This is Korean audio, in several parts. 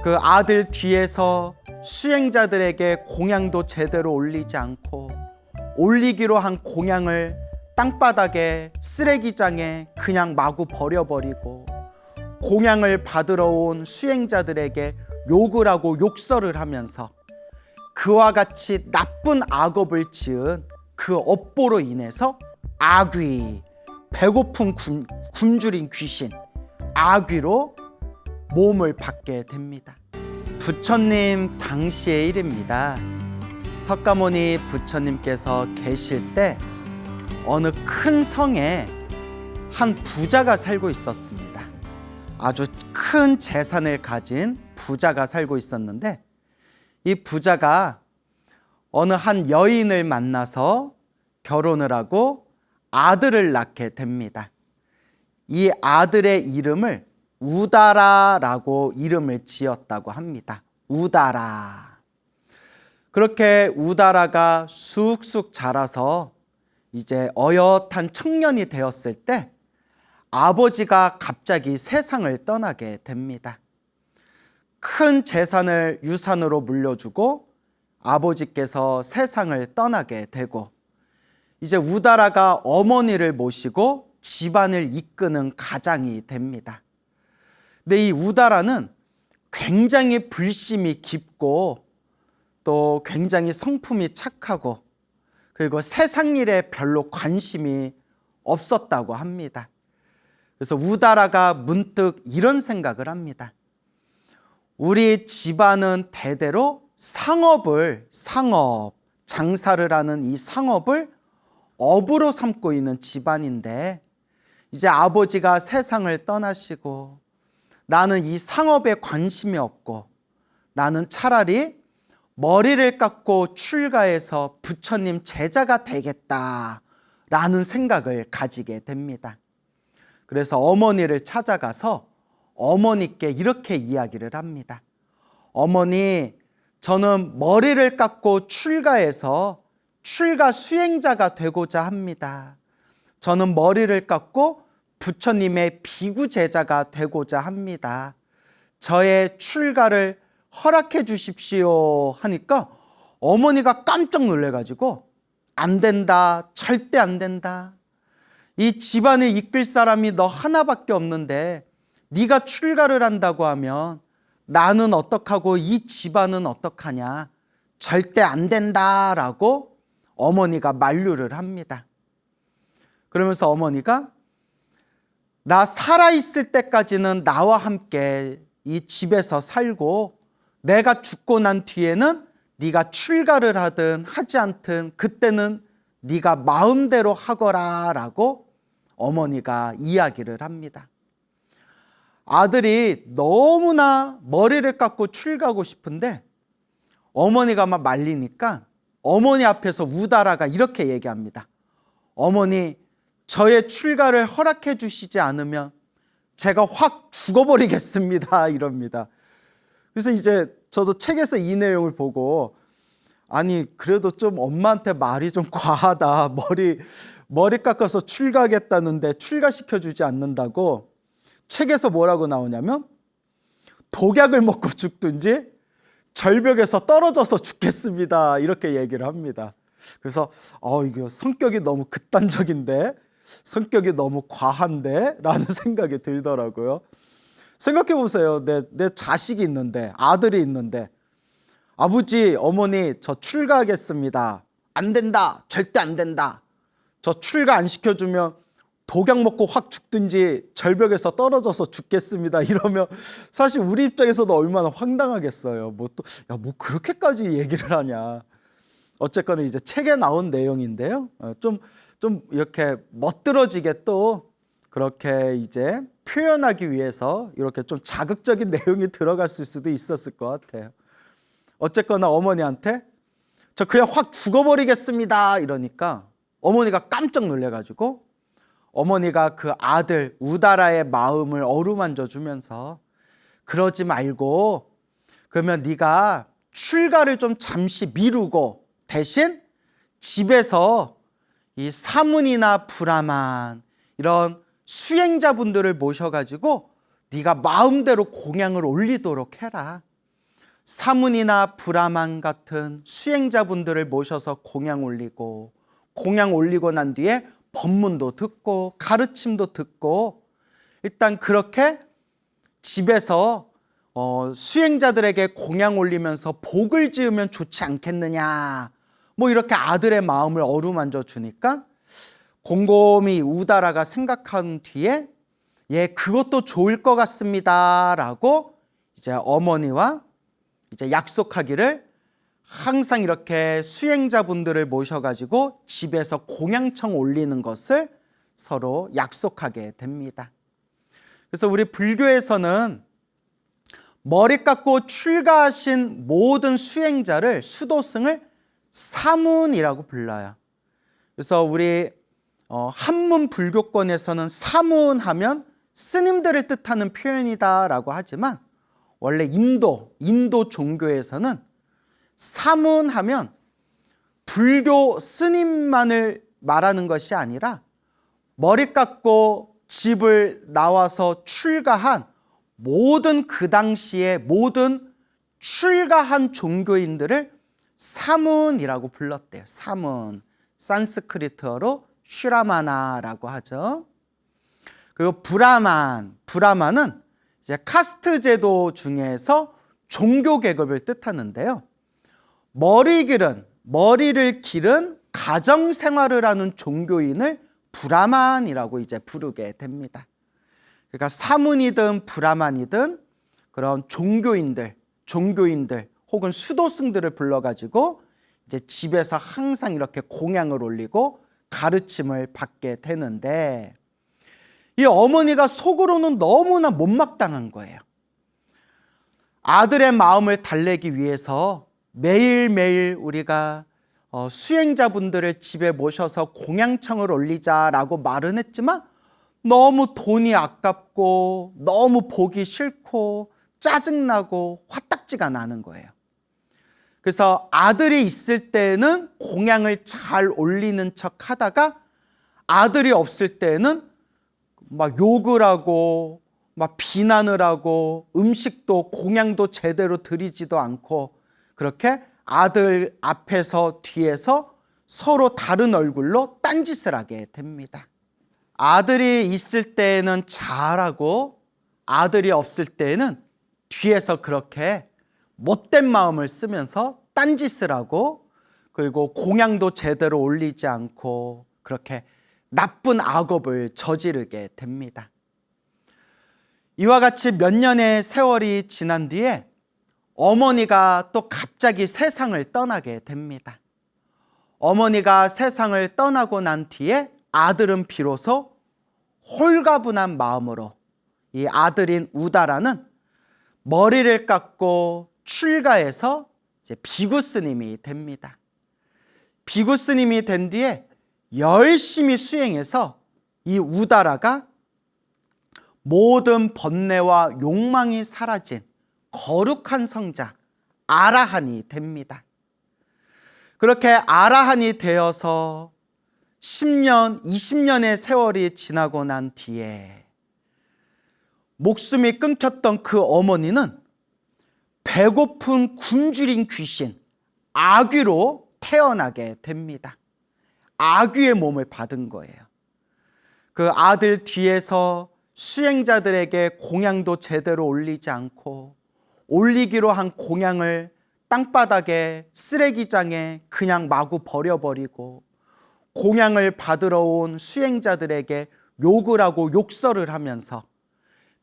그 아들 뒤에서 수행자들에게 공양도 제대로 올리지 않고 올리기로 한 공양을 땅바닥에 쓰레기장에 그냥 마구 버려버리고 공양을 받으러 온 수행자들에게 욕을 하고 욕설을 하면서 그와 같이 나쁜 악업을 지은 그 업보로 인해서 아귀, 배고픈 굶주린 귀신, 아귀로 몸을 받게 됩니다. 부처님 당시의 일입니다. 석가모니 부처님께서 계실 때 어느 큰 성에 한 부자가 살고 있었습니다. 아주 큰 재산을 가진 부자가 살고 있었는데 이 부자가 어느 한 여인을 만나서 결혼을 하고 아들을 낳게 됩니다. 이 아들의 이름을 우다라라고 이름을 지었다고 합니다. 우다라. 그렇게 우다라가 쑥쑥 자라서 이제 어엿한 청년이 되었을 때 아버지가 갑자기 세상을 떠나게 됩니다. 큰 재산을 유산으로 물려주고 아버지께서 세상을 떠나게 되고 이제 우다라가 어머니를 모시고 집안을 이끄는 가장이 됩니다. 근데 이 우다라는 굉장히 불심이 깊고 또 굉장히 성품이 착하고 그리고 세상 일에 별로 관심이 없었다고 합니다. 그래서 우다라가 문득 이런 생각을 합니다. 우리 집안은 대대로 장사를 하는 이 상업을 업으로 삼고 있는 집안인데 이제 아버지가 세상을 떠나시고 나는 이 상업에 관심이 없고 나는 차라리 머리를 깎고 출가해서 부처님 제자가 되겠다라는 생각을 가지게 됩니다. 그래서 어머니를 찾아가서 어머니께 이렇게 이야기를 합니다. 어머니, 저는 머리를 깎고 출가해서 출가 수행자가 되고자 합니다. 저는 머리를 깎고 부처님의 비구 제자가 되고자 합니다. 저의 출가를 허락해 주십시오 하니까 어머니가 깜짝 놀래가지고 안 된다, 절대 안 된다. 이 집안을 이끌 사람이 너 하나밖에 없는데 네가 출가를 한다고 하면 나는 어떡하고 이 집안은 어떡하냐. 절대 안 된다라고 어머니가 만류를 합니다. 그러면서 어머니가 나 살아있을 때까지는 나와 함께 이 집에서 살고 내가 죽고 난 뒤에는 네가 출가를 하든 하지 않든 그때는 네가 마음대로 하거라 라고 어머니가 이야기를 합니다. 아들이 너무나 머리를 깎고 출가하고 싶은데 어머니가 막 말리니까 어머니 앞에서 우다라가 이렇게 얘기합니다. 어머니, 저의 출가를 허락해 주시지 않으면 제가 확 죽어버리겠습니다 이럽니다. 그래서 이제 저도 책에서 이 내용을 보고 아니 그래도 좀 엄마한테 말이 좀 과하다. 머리 깎아서 출가하겠다는데 출가시켜 주지 않는다고 책에서 뭐라고 나오냐면 독약을 먹고 죽든지 절벽에서 떨어져서 죽겠습니다 이렇게 얘기를 합니다. 그래서 이거 성격이 너무 극단적인데 성격이 너무 과한데 라는 생각이 들더라고요. 생각해 보세요. 내 자식이 있는데 아들이 있는데 아버지 어머니 저 출가하겠습니다. 안 된다. 절대 안 된다. 저 출가 안 시켜주면 독약 먹고 확 죽든지 절벽에서 떨어져서 죽겠습니다 이러면 사실 우리 입장에서도 얼마나 황당하겠어요. 뭐 그렇게까지 얘기를 하냐. 어쨌거나 이제 책에 나온 내용인데요. 좀 이렇게 멋들어지게 또 그렇게 이제 표현하기 위해서 이렇게 좀 자극적인 내용이 들어갔을 수도 있었을 것 같아요. 어쨌거나 어머니한테 저 그냥 확 죽어버리겠습니다 이러니까 어머니가 깜짝 놀래가지고 어머니가 그 아들 우다라의 마음을 어루만져 주면서 그러지 말고 그러면 네가 출가를 좀 잠시 미루고 대신 집에서 이 사문이나 브라만 이런 수행자분들을 모셔가지고 네가 마음대로 공양을 올리도록 해라. 사문이나 브라만 같은 수행자분들을 모셔서 공양 올리고 난 뒤에 법문도 듣고 가르침도 듣고 일단 그렇게 집에서 수행자들에게 공양 올리면서 복을 지으면 좋지 않겠느냐, 뭐 이렇게 아들의 마음을 어루만져 주니까 곰곰이 우다라가 생각한 뒤에 그것도 좋을 것 같습니다 라고 이제 어머니와 이제 약속하기를 항상 이렇게 수행자분들을 모셔가지고 집에서 공양청 올리는 것을 서로 약속하게 됩니다. 그래서 우리 불교에서는 머리 깎고 출가하신 모든 수행자를, 수도승을 사문이라고 불러요. 그래서 우리 한문 불교권에서는 사문하면 스님들을 뜻하는 표현이다라고 하지만 원래 인도 종교에서는 사문하면 불교 스님만을 말하는 것이 아니라 머리 깎고 집을 나와서 출가한 모든 그 당시에 모든 출가한 종교인들을 사문이라고 불렀대요. 사문, 산스크리트어로 슈라마나라고 하죠. 그리고 브라만은 이제 카스트 제도 중에서 종교 계급을 뜻하는데요. 머리를 기른 가정 생활을 하는 종교인을 브라만이라고 이제 부르게 됩니다. 그러니까 사문이든 브라만이든 그런 종교인들 혹은 수도승들을 불러가지고 이제 집에서 항상 이렇게 공양을 올리고 가르침을 받게 되는데, 이 어머니가 속으로는 너무나 못마땅한 거예요. 아들의 마음을 달래기 위해서 매일매일 우리가 수행자분들을 집에 모셔서 공양청을 올리자라고 말은 했지만 너무 돈이 아깝고 너무 보기 싫고 짜증나고 화딱지가 나는 거예요. 그래서 아들이 있을 때는 공양을 잘 올리는 척 하다가 아들이 없을 때는 막 욕을 하고 막 비난을 하고 음식도 공양도 제대로 드리지도 않고 그렇게 아들 앞에서 뒤에서 서로 다른 얼굴로 딴짓을 하게 됩니다. 아들이 있을 때에는 잘하고 아들이 없을 때에는 뒤에서 그렇게 못된 마음을 쓰면서 딴짓을 하고, 그리고 공양도 제대로 올리지 않고 그렇게 나쁜 악업을 저지르게 됩니다. 이와 같이 몇 년의 세월이 지난 뒤에 어머니가 또 갑자기 세상을 떠나게 됩니다. 어머니가 세상을 떠나고 난 뒤에 아들은 비로소 홀가분한 마음으로 이 아들인 우다라는 머리를 깎고 출가해서 이제 비구 스님이 됩니다. 비구 스님이 된 뒤에 열심히 수행해서 이 우다라가 모든 번뇌와 욕망이 사라진 거룩한 성자 아라한이 됩니다. 그렇게 아라한이 되어서 10년, 20년의 세월이 지나고 난 뒤에 목숨이 끊겼던 그 어머니는 배고픈 굶주린 귀신 아귀로 태어나게 됩니다. 아귀의 몸을 받은 거예요. 그 아들 뒤에서 수행자들에게 공양도 제대로 올리지 않고 올리기로 한 공양을 땅바닥에 쓰레기장에 그냥 마구 버려버리고 공양을 받으러 온 수행자들에게 욕을 하고 욕설을 하면서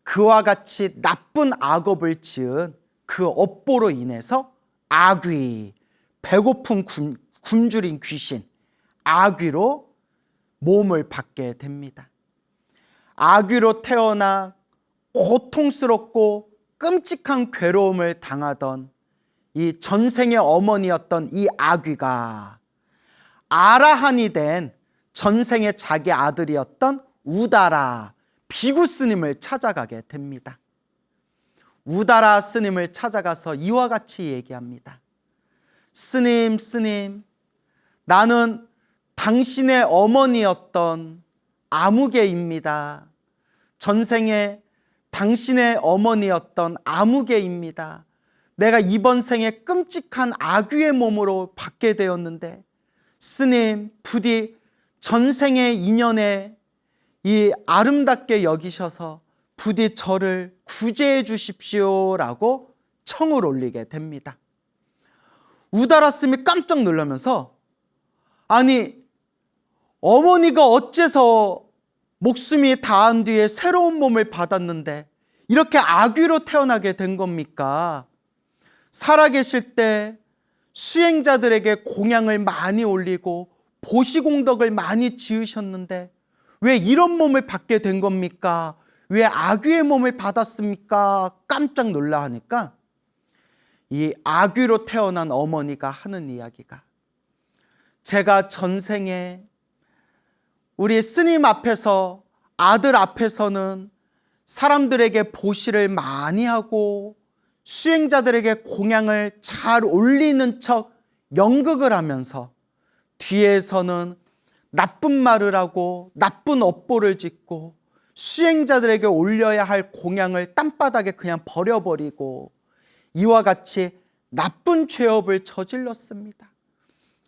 그와 같이 나쁜 악업을 지은 그 업보로 인해서 아귀, 배고픈 굶주린 귀신, 아귀로 몸을 받게 됩니다. 아귀로 태어나 고통스럽고 끔찍한 괴로움을 당하던 이 전생의 어머니였던 이 아귀가 아라한이 된 전생의 자기 아들이었던 우다라 비구 스님을 찾아가게 됩니다. 우다라 스님을 찾아가서 이와 같이 얘기합니다. 스님, 나는 당신의 어머니였던 아무개입니다. 전생에 당신의 어머니였던 아무개입니다. 내가 이번 생에 끔찍한 아귀의 몸으로 받게 되었는데 스님 부디 전생의 인연에 이 아름답게 여기셔서 부디 저를 구제해 주십시오라고 청을 올리게 됩니다. 우다라 스님이 깜짝 놀라면서 아니 어머니가 어째서 목숨이 다한 뒤에 새로운 몸을 받았는데 이렇게 아귀로 태어나게 된 겁니까? 살아계실 때 수행자들에게 공양을 많이 올리고 보시공덕을 많이 지으셨는데 왜 이런 몸을 받게 된 겁니까? 왜 아귀의 몸을 받았습니까? 깜짝 놀라 하니까 이 아귀로 태어난 어머니가 하는 이야기가 제가 전생에 우리 스님 앞에서 아들 앞에서는 사람들에게 보시를 많이 하고 수행자들에게 공양을 잘 올리는 척 연극을 하면서 뒤에서는 나쁜 말을 하고 나쁜 업보를 짓고 수행자들에게 올려야 할 공양을 땅바닥에 그냥 버려버리고 이와 같이 나쁜 죄업을 저질렀습니다.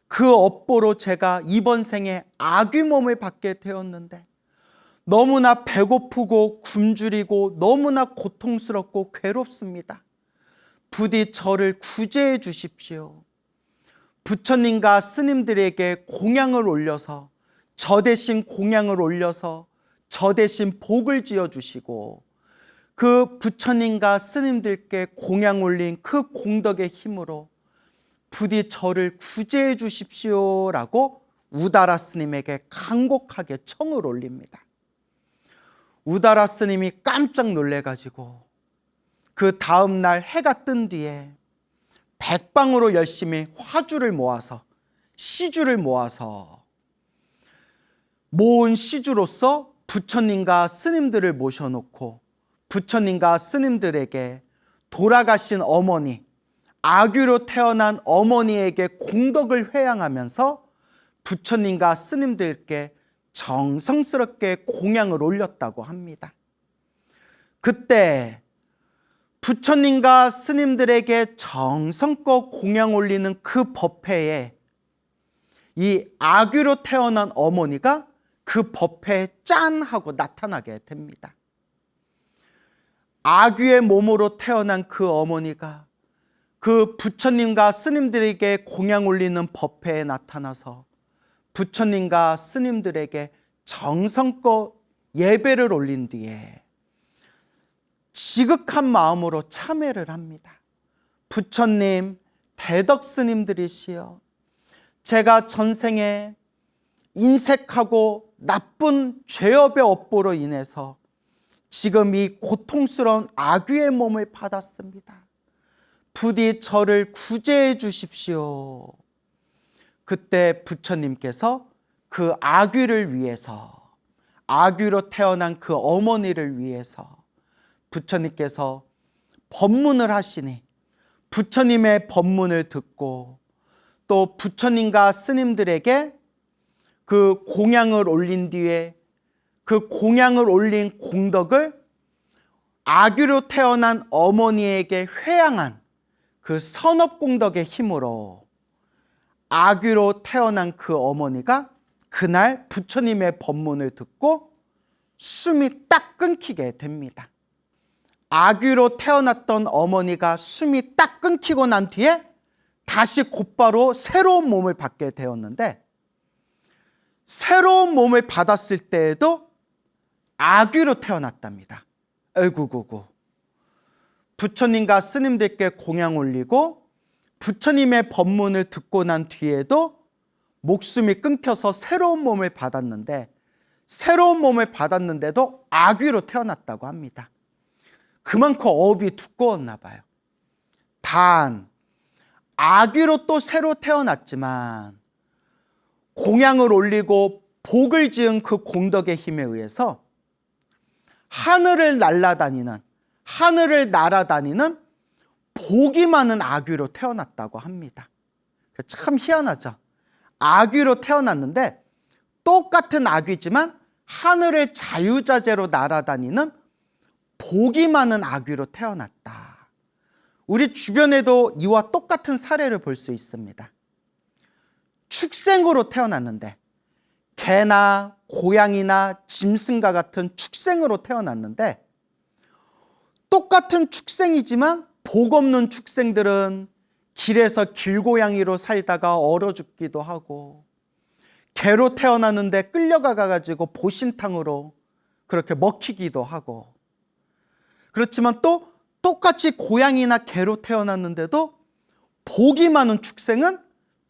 그 업보로 제가 이번 생에 아귀 몸을 받게 되었는데 너무나 배고프고 굶주리고 너무나 고통스럽고 괴롭습니다. 부디 저를 구제해 주십시오. 부처님과 스님들에게 공양을 올려서 저 대신 공양을 올려서 저 대신 복을 지어 주시고 그 부처님과 스님들께 공양 올린 그 공덕의 힘으로 부디 저를 구제해 주십시오라고 우다라 스님에게 간곡하게 청을 올립니다. 우다라 스님이 깜짝 놀래가지고 그 다음날 해가 뜬 뒤에 백방으로 열심히 화주를 모아서 시주를 모아서 모은 시주로서 부처님과 스님들을 모셔놓고 부처님과 스님들에게 돌아가신 어머니, 아귀로 태어난 어머니에게 공덕을 회양하면서 부처님과 스님들께 정성스럽게 공양을 올렸다고 합니다. 그때 부처님과 스님들에게 정성껏 공양 올리는 그 법회에 이 아귀로 태어난 어머니가 그 법회에 짠 하고 나타나게 됩니다. 아귀의 몸으로 태어난 그 어머니가 그 부처님과 스님들에게 공양 올리는 법회에 나타나서 부처님과 스님들에게 정성껏 예배를 올린 뒤에 지극한 마음으로 참회를 합니다. 부처님, 대덕 스님들이시여, 제가 전생에 인색하고 나쁜 죄업의 업보로 인해서 지금 이 고통스러운 아귀의 몸을 받았습니다. 부디 저를 구제해 주십시오. 그때 부처님께서 그 아귀를 위해서, 아귀로 태어난 그 어머니를 위해서 부처님께서 법문을 하시니 부처님의 법문을 듣고 또 부처님과 스님들에게 그 공양을 올린 뒤에 그 공양을 올린 공덕을 아귀로 태어난 어머니에게 회양한 그 선업공덕의 힘으로 아귀로 태어난 그 어머니가 그날 부처님의 법문을 듣고 숨이 딱 끊기게 됩니다. 아귀로 태어났던 어머니가 숨이 딱 끊기고 난 뒤에 다시 곧바로 새로운 몸을 받게 되었는데 새로운 몸을 받았을 때에도 아귀로 태어났답니다. 에구구구. 부처님과 스님들께 공양 올리고 부처님의 법문을 듣고 난 뒤에도 목숨이 끊겨서 새로운 몸을 받았는데 새로운 몸을 받았는데도 아귀로 태어났다고 합니다. 그만큼 업이 두꺼웠나 봐요. 단 아귀로 또 새로 태어났지만 공양을 올리고 복을 지은 그 공덕의 힘에 의해서 하늘을 날아다니는, 하늘을 날아다니는 복이 많은 아귀로 태어났다고 합니다. 참 희한하죠. 아귀로 태어났는데 똑같은 아귀지만 하늘을 자유자재로 날아다니는 복이 많은 아귀로 태어났다. 우리 주변에도 이와 똑같은 사례를 볼 수 있습니다. 축생으로 태어났는데, 개나 고양이나 짐승과 같은 축생으로 태어났는데, 똑같은 축생이지만 복 없는 축생들은 길에서 길고양이로 살다가 얼어 죽기도 하고, 개로 태어났는데 끌려가가지고 보신탕으로 그렇게 먹히기도 하고, 그렇지만 또 똑같이 고양이나 개로 태어났는데도 복이 많은 축생은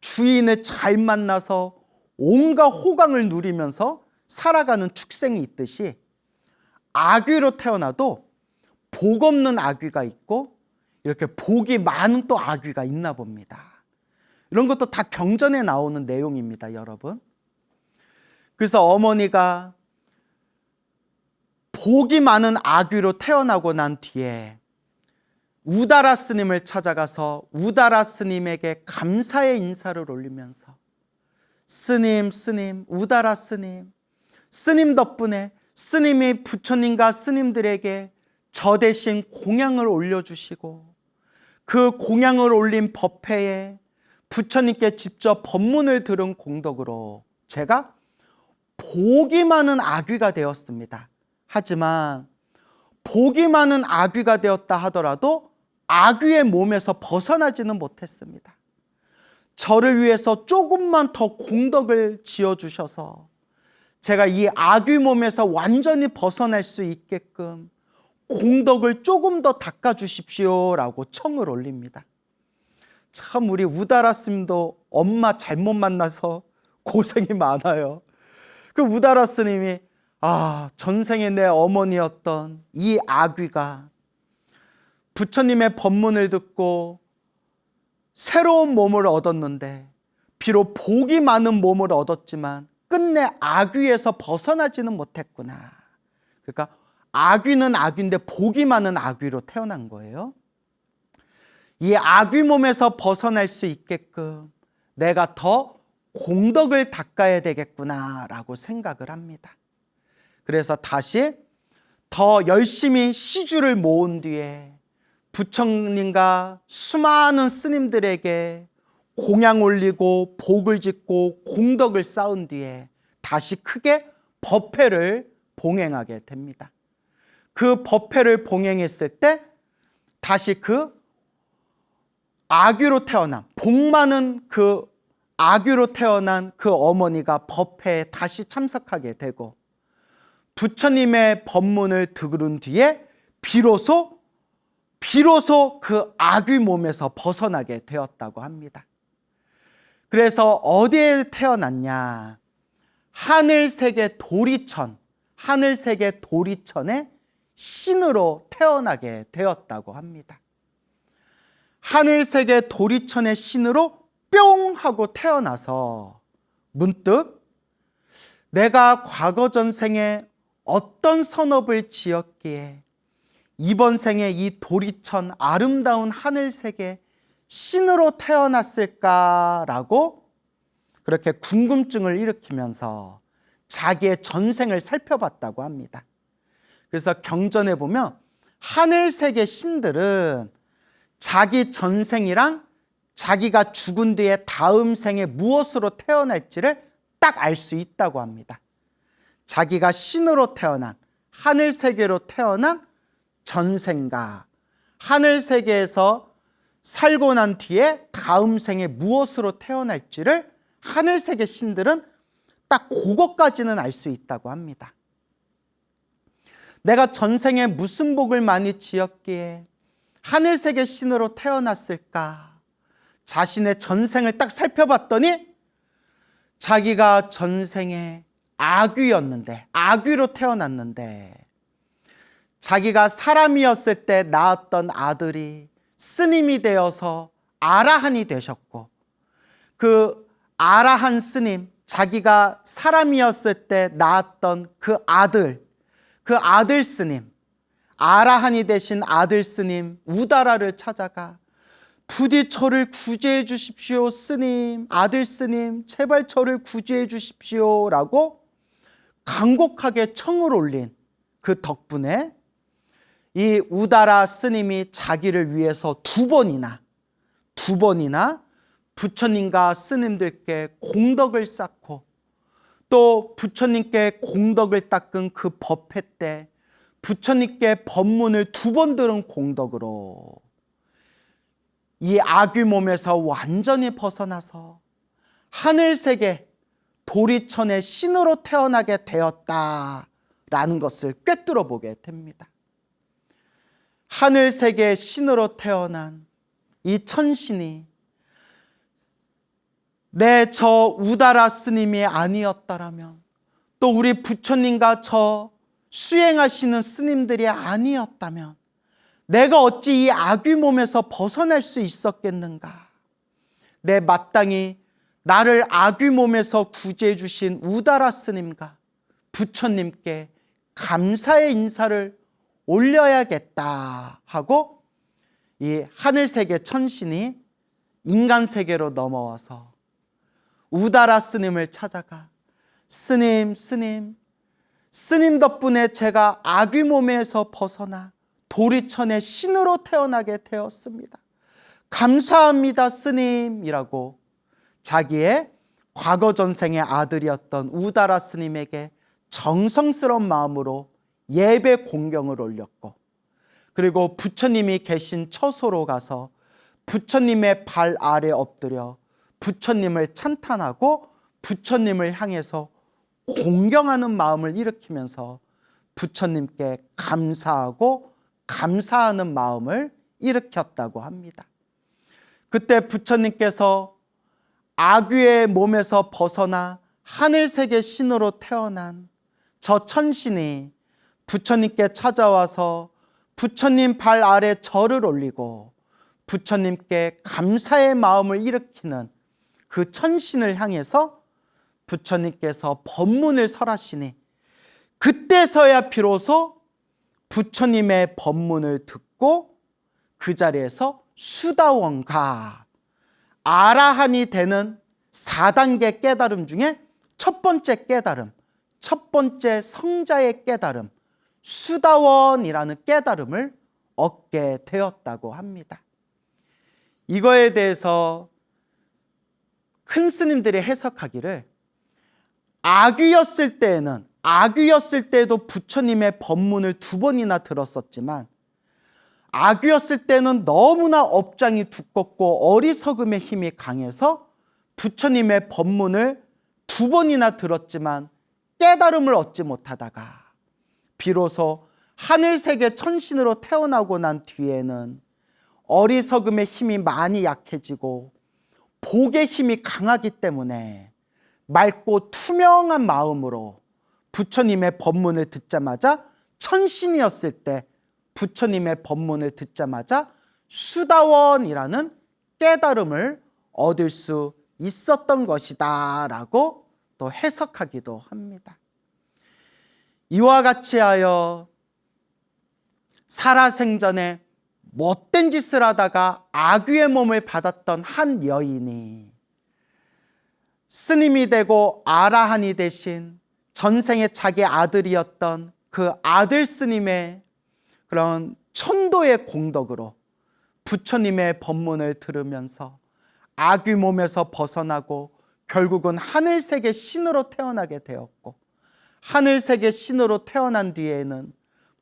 주인을 잘 만나서 온갖 호강을 누리면서 살아가는 축생이 있듯이, 아귀로 태어나도 복 없는 아귀가 있고 이렇게 복이 많은 또 아귀가 있나 봅니다. 이런 것도 다 경전에 나오는 내용입니다, 여러분. 그래서 어머니가 복이 많은 아귀로 태어나고 난 뒤에 우다라 스님을 찾아가서 우다라 스님에게 감사의 인사를 올리면서, 스님, 우다라 스님, 스님 덕분에 스님이 부처님과 스님들에게 저 대신 공양을 올려주시고, 그 공양을 올린 법회에 부처님께 직접 법문을 들은 공덕으로 제가 복이 많은 아귀가 되었습니다. 하지만 복이 많은 아귀가 되었다 하더라도 아귀의 몸에서 벗어나지는 못했습니다. 저를 위해서 조금만 더 공덕을 지어주셔서 제가 이 아귀 몸에서 완전히 벗어날 수 있게끔 공덕을 조금 더 닦아주십시오라고 청을 올립니다. 참 우리 우다라 스님도 엄마 잘못 만나서 고생이 많아요. 그 우다라 스님이 전생에 내 어머니였던 이 아귀가 부처님의 법문을 듣고 새로운 몸을 얻었는데, 비록 복이 많은 몸을 얻었지만 끝내 아귀에서 벗어나지는 못했구나. 그러니까 아귀는 아귀인데 복이 많은 아귀로 태어난 거예요. 이 아귀 몸에서 벗어날 수 있게끔 내가 더 공덕을 닦아야 되겠구나라고 생각을 합니다. 그래서 다시 더 열심히 시주를 모은 뒤에 부처님과 수많은 스님들에게 공양 올리고 복을 짓고 공덕을 쌓은 뒤에 다시 크게 법회를 봉행하게 됩니다. 그 법회를 봉행했을 때 다시 그 아귀로 태어난, 복 많은 그 아귀로 태어난 그 어머니가 법회에 다시 참석하게 되고, 부처님의 법문을 들은 뒤에 비로소 그 아귀 몸에서 벗어나게 되었다고 합니다. 그래서 어디에 태어났냐? 하늘세계 도리천, 하늘세계 도리천의 신으로 태어나게 되었다고 합니다. 하늘세계 도리천의 신으로 뿅 하고 태어나서 문득 내가 과거 전생에 어떤 선업을 지었기에 이번 생에 이 도리천 아름다운 하늘세계 신으로 태어났을까라고 그렇게 궁금증을 일으키면서 자기의 전생을 살펴봤다고 합니다. 그래서 경전에 보면 하늘세계 신들은 자기 전생이랑 자기가 죽은 뒤에 다음 생에 무엇으로 태어날지를 딱 알 수 있다고 합니다. 자기가 신으로 태어난, 하늘세계로 태어난 전생과 하늘세계에서 살고 난 뒤에 다음 생에 무엇으로 태어날지를 하늘세계 신들은 딱 그것까지는 알 수 있다고 합니다. 내가 전생에 무슨 복을 많이 지었기에 하늘세계 신으로 태어났을까? 자신의 전생을 딱 살펴봤더니 자기가 전생에 아귀였는데, 아귀로 태어났는데 자기가 사람이었을 때 낳았던 아들이 스님이 되어서 아라한이 되셨고, 그 아라한 스님, 자기가 사람이었을 때 낳았던 그 아들 스님, 아라한이 되신 아들 스님 우다라를 찾아가 부디 저를 구제해 주십시오 스님, 아들 스님 제발 저를 구제해 주십시오 라고 간곡하게 청을 올린 그 덕분에 이 우다라 스님이 자기를 위해서 두 번이나 부처님과 스님들께 공덕을 쌓고 또 부처님께 공덕을 닦은 그 법회 때 부처님께 법문을 두 번 들은 공덕으로 이 아귀 몸에서 완전히 벗어나서 하늘세계 도리천의 신으로 태어나게 되었다라는 것을 꿰뚫어 보게 됩니다. 하늘세계의 신으로 태어난 이 천신이 저 우다라 스님이 아니었다라면, 또 우리 부처님과 저 수행하시는 스님들이 아니었다면 내가 어찌 이 아귀 몸에서 벗어날 수 있었겠는가? 내 마땅히 나를 아귀 몸에서 구제해 주신 우다라 스님과 부처님께 감사의 인사를 올려야겠다 하고 이 하늘세계 천신이 인간세계로 넘어와서 우다라 스님을 찾아가 스님 덕분에 제가 아귀 몸에서 벗어나 도리천의 신으로 태어나게 되었습니다. 감사합니다 스님이라고 자기의 과거 전생의 아들이었던 우다라 스님에게 정성스러운 마음으로 예배 공경을 올렸고, 그리고 부처님이 계신 처소로 가서 부처님의 발 아래 엎드려 부처님을 찬탄하고 부처님을 향해서 공경하는 마음을 일으키면서 부처님께 감사하고 감사하는 마음을 일으켰다고 합니다. 그때 부처님께서 아귀의 몸에서 벗어나 하늘세계 신으로 태어난 저 천신이 부처님께 찾아와서 부처님 발 아래 절을 올리고 부처님께 감사의 마음을 일으키는 그 천신을 향해서 부처님께서 법문을 설하시니, 그때서야 비로소 부처님의 법문을 듣고 그 자리에서 수다원가, 아라한이 되는 4단계 깨달음 중에 첫 번째 깨달음, 첫 번째 성자의 깨달음, 수다원이라는 깨달음을 얻게 되었다고 합니다. 이거에 대해서 큰 스님들이 해석하기를, 아귀였을 때도 부처님의 법문을 두 번이나 들었었지만 아귀였을 때는 너무나 업장이 두껍고 어리석음의 힘이 강해서 부처님의 법문을 두 번이나 들었지만 깨달음을 얻지 못하다가 비로소 하늘세계 천신으로 태어나고 난 뒤에는 어리석음의 힘이 많이 약해지고 복의 힘이 강하기 때문에 맑고 투명한 마음으로 부처님의 법문을 듣자마자, 천신이었을 때 부처님의 법문을 듣자마자 수다원이라는 깨달음을 얻을 수 있었던 것이다 라고 또 해석하기도 합니다. 이와 같이 하여 살아생전에 못된 짓을 하다가 아귀의 몸을 받았던 한 여인이 스님이 되고 아라한이 되신 전생에 자기 아들이었던 그 아들 스님의 그런 천도의 공덕으로 부처님의 법문을 들으면서 아귀 몸에서 벗어나고 결국은 하늘세계 신으로 태어나게 되었고, 하늘세계 신으로 태어난 뒤에는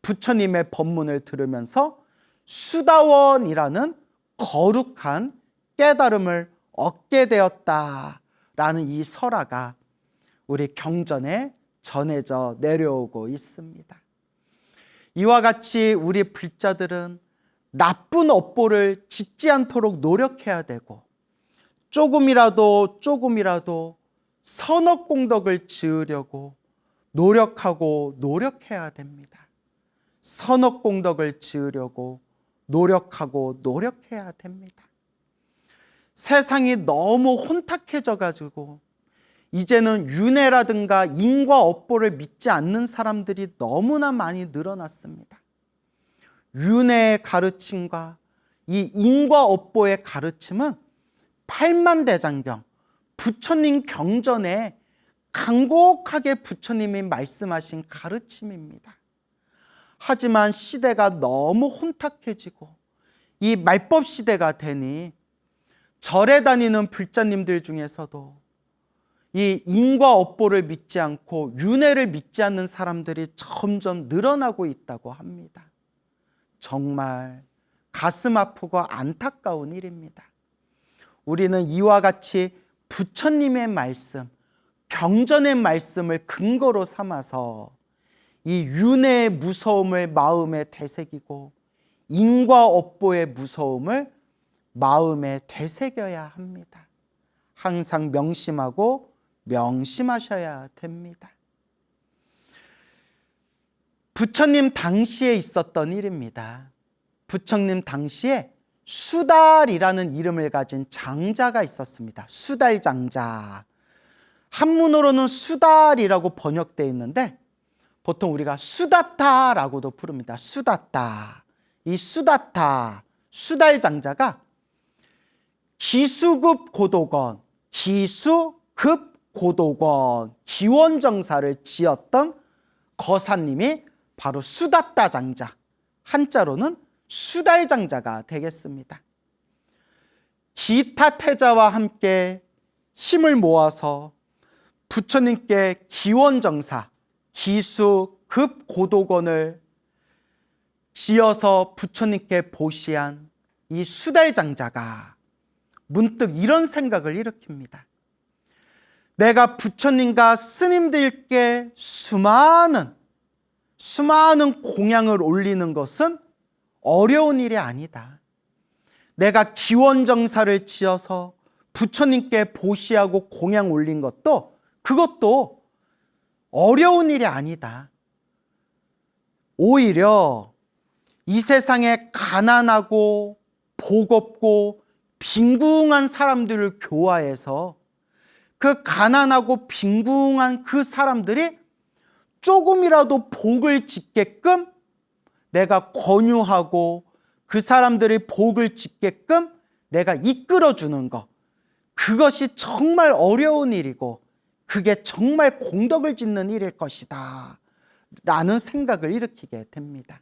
부처님의 법문을 들으면서 수다원이라는 거룩한 깨달음을 얻게 되었다라는 이 설화가 우리 경전에 전해져 내려오고 있습니다. 이와 같이 우리 불자들은 나쁜 업보를 짓지 않도록 노력해야 되고, 조금이라도 선업공덕을 지으려고 노력해야 됩니다. 선업공덕을 지으려고 노력해야 됩니다. 세상이 너무 혼탁해져 가지고 이제는 윤회라든가 인과 업보를 믿지 않는 사람들이 너무나 많이 늘어났습니다. 윤회의 가르침과 이 인과 업보의 가르침은 팔만대장경, 부처님 경전에 간곡하게 부처님이 말씀하신 가르침입니다. 하지만 시대가 너무 혼탁해지고 이 말법 시대가 되니 절에 다니는 불자님들 중에서도 이 인과 업보를 믿지 않고 윤회를 믿지 않는 사람들이 점점 늘어나고 있다고 합니다. 정말 가슴 아프고 안타까운 일입니다. 우리는 이와 같이 부처님의 말씀, 경전의 말씀을 근거로 삼아서 이 윤회의 무서움을 마음에 되새기고 인과 업보의 무서움을 마음에 되새겨야 합니다. 항상 명심하고 명심하셔야 됩니다. 부처님 당시에 있었던 일입니다. 부처님 당시에 수달이라는 이름을 가진 장자가 있었습니다. 수달장자. 한문으로는 수달이라고 번역되어 있는데 보통 우리가 수다타라고도 부릅니다. 수다타. 이 수다타, 수달장자가 기수급 고도건, 기원정사를 지었던 거사님이 바로 수다타 장자, 한자로는 수달장자가 되겠습니다. 기타 태자와 함께 힘을 모아서 부처님께 기원정사, 기수급 고도건을 지어서 부처님께 보시한 이 수달장자가 문득 이런 생각을 일으킵니다. 내가 부처님과 스님들께 수많은 공양을 올리는 것은 어려운 일이 아니다. 내가 기원정사를 지어서 부처님께 보시하고 공양 올린 그것도 어려운 일이 아니다. 오히려 이 세상에 가난하고 복없고 빈궁한 사람들을 교화해서 그 가난하고 빈궁한 그 사람들이 조금이라도 복을 짓게끔 내가 권유하고 그 사람들이 복을 짓게끔 내가 이끌어주는 것, 그것이 정말 어려운 일이고 그게 정말 공덕을 짓는 일일 것이다 라는 생각을 일으키게 됩니다.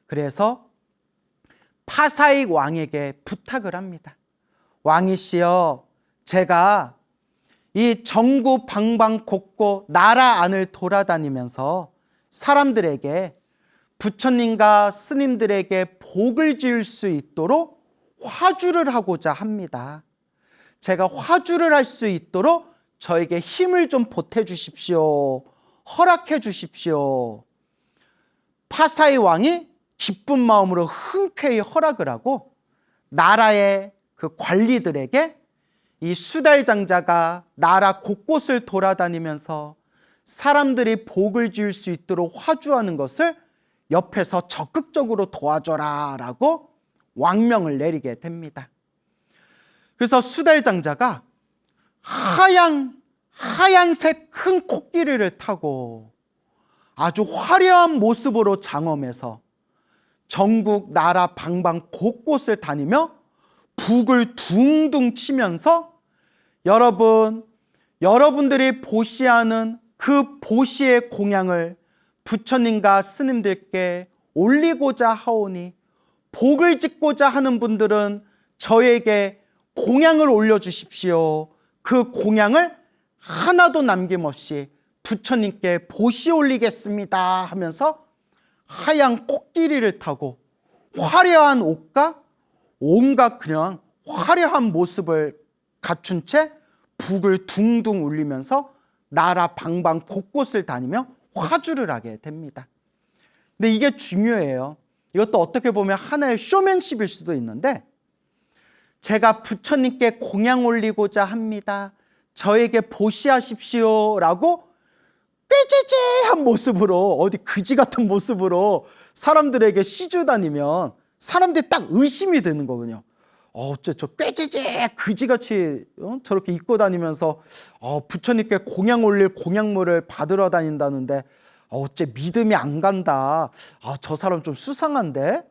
그래서 파사익 왕에게 부탁을 합니다. 왕이시여, 제가 이 전국 방방곡곡 나라 안을 돌아다니면서 사람들에게 부처님과 스님들에게 복을 지을 수 있도록 화주를 하고자 합니다. 제가 화주를 할 수 있도록 저에게 힘을 좀 보태주십시오. 허락해 주십시오. 파사의 왕이 기쁜 마음으로 흔쾌히 허락을 하고 나라의 그 관리들에게 이 수달장자가 나라 곳곳을 돌아다니면서 사람들이 복을 지을 수 있도록 화주하는 것을 옆에서 적극적으로 도와줘라 라고 왕명을 내리게 됩니다. 그래서 수달장자가 하얀색 큰 코끼리를 타고 아주 화려한 모습으로 장엄해서 전국 나라 방방 곳곳을 다니며 북을 둥둥 치면서 여러분들이 보시하는 그 보시의 공양을 부처님과 스님들께 올리고자 하오니 복을 짓고자 하는 분들은 저에게 공양을 올려주십시오. 그 공양을 하나도 남김없이 부처님께 보시 올리겠습니다 하면서 하얀 코끼리를 타고 화려한 옷과 온갖 그냥 화려한 모습을 갖춘 채 북을 둥둥 울리면서 나라 방방 곳곳을 다니며 화주를 하게 됩니다. 근데 이게 중요해요. 이것도 어떻게 보면 하나의 쇼맨십일 수도 있는데, 제가 부처님께 공양 올리고자 합니다. 저에게 보시하십시오 라고 꾀죄죄한 모습으로, 어디 그지 같은 모습으로 사람들에게 시주 다니면 사람들이 딱 의심이 드는 거거든요. 어째 저 꾀죄죄 그지같이 저렇게 입고 다니면서 부처님께 공양 올릴 공양물을 받으러 다닌다는데 어째 믿음이 안 간다. 저 사람 좀 수상한데?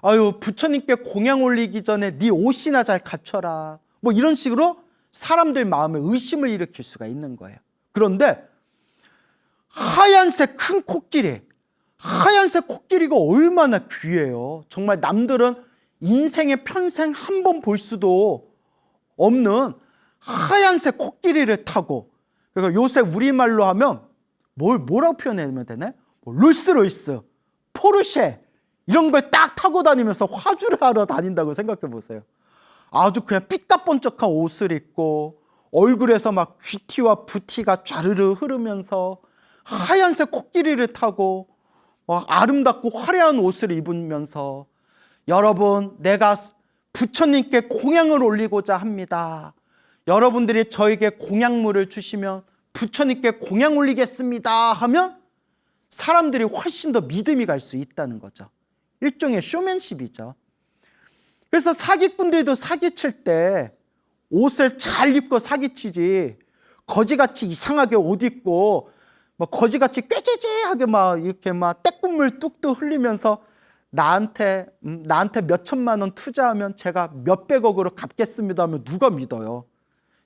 아유, 부처님께 공양 올리기 전에 네 옷이나 잘 갖춰라. 뭐 이런 식으로 사람들 마음에 의심을 일으킬 수가 있는 거예요. 그런데 하얀색 큰 코끼리, 하얀색 코끼리가 얼마나 귀해요. 정말 남들은 인생의 평생 한 번 볼 수도 없는 하얀색 코끼리를 타고, 그러니까 요새 우리말로 하면 뭐라고 표현하면 되네? 롤스로이스, 포르쉐 이런 걸 딱 타고 다니면서 화주를 하러 다닌다고 생각해 보세요. 아주 그냥 삐까번쩍한 옷을 입고 얼굴에서 막 귀티와 부티가 좌르르 흐르면서 하얀색 코끼리를 타고 아름답고 화려한 옷을 입으면서, 여러분, 내가 부처님께 공양을 올리고자 합니다. 여러분들이 저에게 공양물을 주시면 부처님께 공양 올리겠습니다 하면 사람들이 훨씬 더 믿음이 갈 수 있다는 거죠. 일종의 쇼맨십이죠. 그래서 사기꾼들도 사기칠 때 옷을 잘 입고 사기치지, 거지같이 이상하게 옷 입고 거지같이 꾀죄죄하게 이렇게 떼국물 뚝뚝 흘리면서 나한테 몇 천만 원 투자하면 제가 몇백억으로 갚겠습니다 하면 누가 믿어요?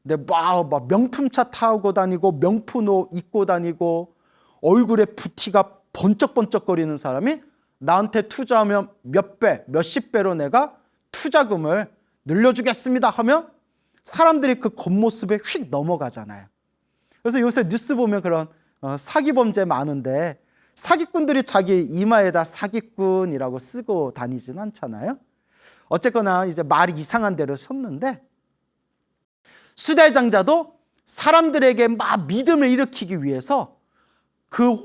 근데 막 명품차 타고 다니고 명품 옷 입고 다니고 얼굴에 부티가 번쩍번쩍거리는 사람이 나한테 투자하면 몇 배, 몇십 배로 내가 투자금을 늘려주겠습니다 하면 사람들이 그 겉모습에 휙 넘어가잖아요. 그래서 요새 뉴스 보면 그런 사기 범죄 많은데, 사기꾼들이 자기 이마에다 사기꾼이라고 쓰고 다니진 않잖아요. 어쨌거나 이제 말이 이상한 데로 섰는데, 수달장자도 사람들에게 막 믿음을 일으키기 위해서 그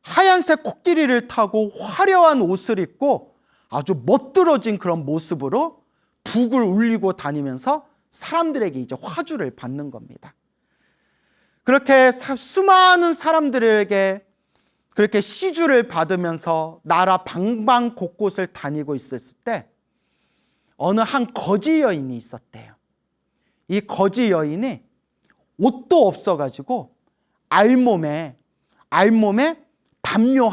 하얀색 코끼리를 타고 화려한 옷을 입고 아주 멋들어진 그런 모습으로 북을 울리고 다니면서 사람들에게 이제 화주를 받는 겁니다. 그렇게 수많은 사람들에게 그렇게 시주를 받으면서 나라 방방 곳곳을 다니고 있었을 때 어느 한 거지 여인이 있었대요. 이 거지 여인이 옷도 없어가지고 알몸에 담요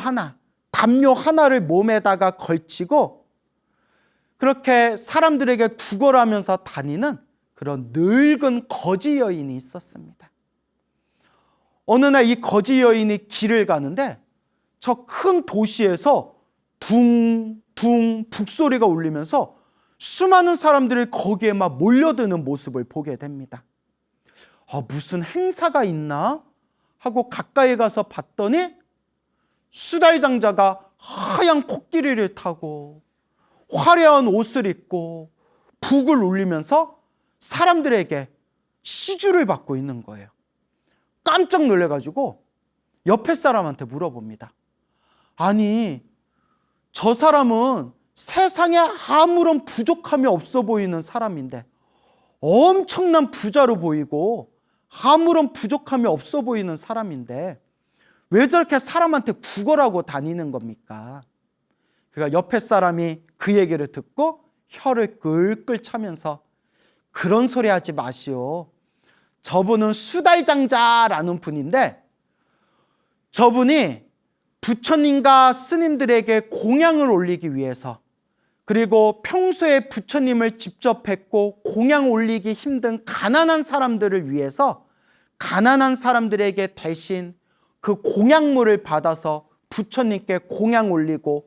하나를 몸에다가 걸치고 그렇게 사람들에게 구걸하면서 다니는 그런 늙은 거지 여인이 있었습니다. 어느 날 이 거지 여인이 길을 가는데 저 큰 도시에서 둥둥 북소리가 울리면서 수많은 사람들이 거기에 막 몰려드는 모습을 보게 됩니다. 무슨 행사가 있나 하고 가까이 가서 봤더니 수달장자가 하얀 코끼리를 타고 화려한 옷을 입고 북을 울리면서 사람들에게 시주를 받고 있는 거예요. 깜짝 놀래가지고 옆에 사람한테 물어봅니다. 아니, 저 사람은 세상에 아무런 부족함이 없어 보이는 사람인데, 엄청난 부자로 보이고 아무런 부족함이 없어 보이는 사람인데 왜 저렇게 사람한테 구걸하고 다니는 겁니까? 그러니까 옆에 사람이 그 얘기를 듣고 혀를 끌끌 차면서 그런 소리 하지 마시오. 저분은 수달장자라는 분인데 저분이 부처님과 스님들에게 공양을 올리기 위해서, 그리고 평소에 부처님을 직접 뵙고 공양 올리기 힘든 가난한 사람들을 위해서 가난한 사람들에게 대신 그 공양물을 받아서 부처님께 공양 올리고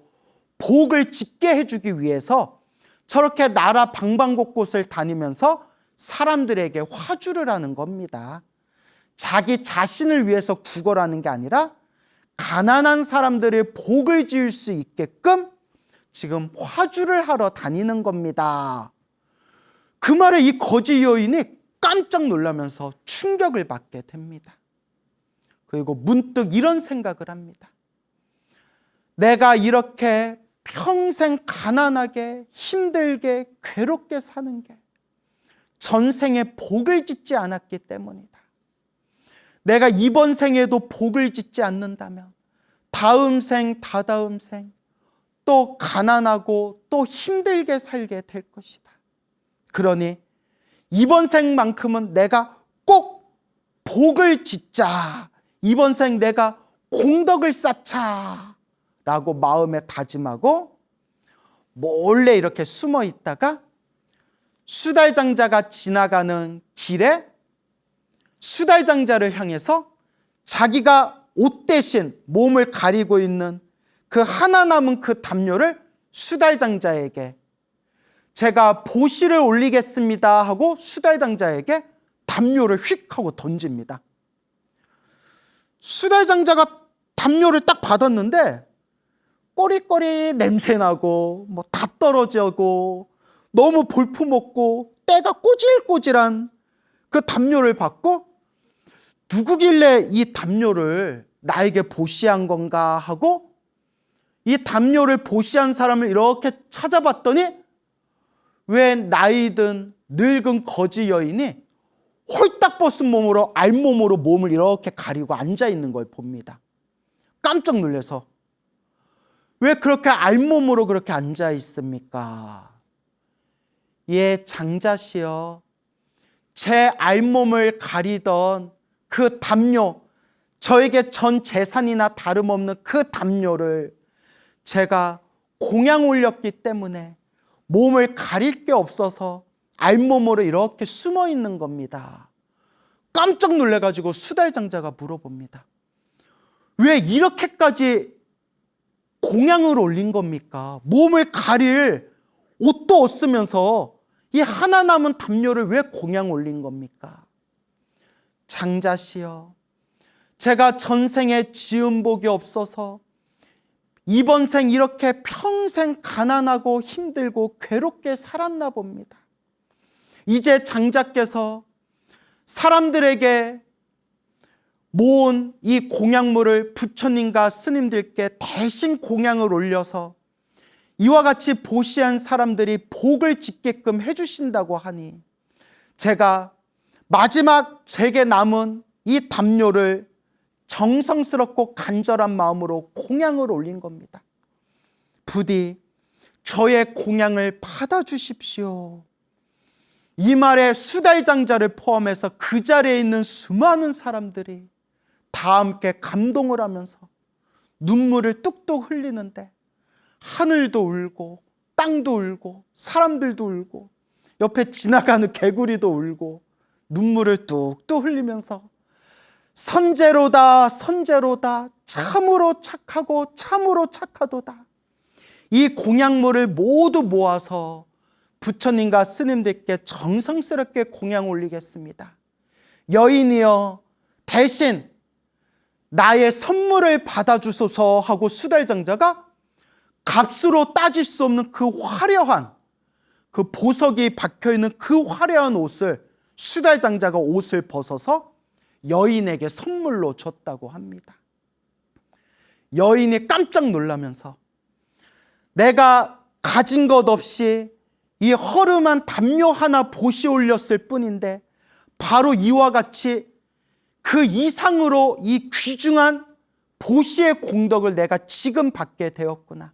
복을 짓게 해주기 위해서 저렇게 나라 방방곳곳을 다니면서 사람들에게 화주를 하는 겁니다. 자기 자신을 위해서 구걸하는 게 아니라 가난한 사람들의 복을 지을 수 있게끔 지금 화주를 하러 다니는 겁니다. 그 말에 이 거지 여인이 깜짝 놀라면서 충격을 받게 됩니다. 그리고 문득 이런 생각을 합니다. 내가 이렇게 평생 가난하게 힘들게 괴롭게 사는 게 전생에 복을 짓지 않았기 때문이다. 내가 이번 생에도 복을 짓지 않는다면 다음 생, 다다음 생 또 가난하고 또 힘들게 살게 될 것이다. 그러니 이번 생만큼은 내가 꼭 복을 짓자. 이번 생 내가 공덕을 쌓자 라고 마음에 다짐하고 몰래 이렇게 숨어 있다가 수달장자가 지나가는 길에 수달장자를 향해서 자기가 옷 대신 몸을 가리고 있는 그 하나 남은 그 담요를 수달장자에게, 제가 보시를 올리겠습니다 하고 수달장자에게 담요를 휙 하고 던집니다. 수달장자가 담요를 딱 받았는데 꼬리꼬리 냄새나고 뭐 다 떨어지고 너무 볼품없고 때가 꼬질꼬질한 그 담요를 받고, 누구길래 이 담요를 나에게 보시한 건가 하고 이 담요를 보시한 사람을 이렇게 찾아봤더니 왜 나이든 늙은 거지 여인이 홀딱 벗은 몸으로, 알몸으로 몸을 이렇게 가리고 앉아있는 걸 봅니다. 깜짝 놀라서, 왜 그렇게 알몸으로 그렇게 앉아있습니까? 예, 장자시여, 제 알몸을 가리던 그 담요, 저에게 전 재산이나 다름없는 그 담요를 제가 공양 올렸기 때문에 몸을 가릴 게 없어서 알몸으로 이렇게 숨어 있는 겁니다. 깜짝 놀래가지고 수달장자가 물어봅니다. 왜 이렇게까지 공양을 올린 겁니까? 몸을 가릴 옷도 없으면서 이 하나 남은 담요를 왜 공양 올린 겁니까? 장자시여, 제가 전생에 지은 복이 없어서 이번 생 이렇게 평생 가난하고 힘들고 괴롭게 살았나 봅니다. 이제 장자께서 사람들에게 모은 이 공양물을 부처님과 스님들께 대신 공양을 올려서 이와 같이 보시한 사람들이 복을 짓게끔 해주신다고 하니, 제가 마지막 제게 남은 이 담요를 정성스럽고 간절한 마음으로 공양을 올린 겁니다. 부디 저의 공양을 받아주십시오. 이 말에 수달장자를 포함해서 그 자리에 있는 수많은 사람들이 다 함께 감동을 하면서 눈물을 뚝뚝 흘리는데, 하늘도 울고 땅도 울고 사람들도 울고 옆에 지나가는 개구리도 울고 눈물을 뚝뚝 흘리면서 선제로다 선제로다, 참으로 착하고 참으로 착하도다, 이 공양물을 모두 모아서 부처님과 스님들께 정성스럽게 공양 올리겠습니다. 여인이여, 대신 나의 선물을 받아주소서 하고 수달장자가 값으로 따질 수 없는 그 화려한, 그 보석이 박혀있는 그 화려한 옷을, 수달장자가 옷을 벗어서 여인에게 선물로 줬다고 합니다. 여인이 깜짝 놀라면서, 내가 가진 것 없이 이 허름한 담요 하나 보시 올렸을 뿐인데 바로 이와 같이 그 이상으로 이 귀중한 보시의 공덕을 내가 지금 받게 되었구나.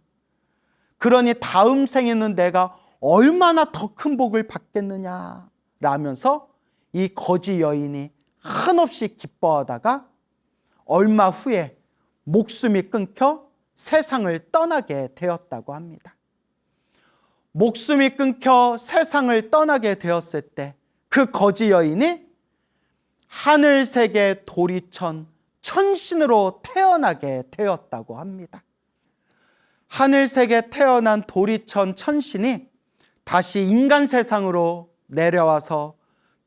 그러니 다음 생에는 내가 얼마나 더 큰 복을 받겠느냐 라면서 이 거지 여인이 한없이 기뻐하다가 얼마 후에 목숨이 끊겨 세상을 떠나게 되었다고 합니다. 목숨이 끊겨 세상을 떠나게 되었을 때 그 거지 여인이 하늘세계 도리천 천신으로 태어나게 되었다고 합니다. 하늘세계 태어난 도리천 천신이 다시 인간 세상으로 내려와서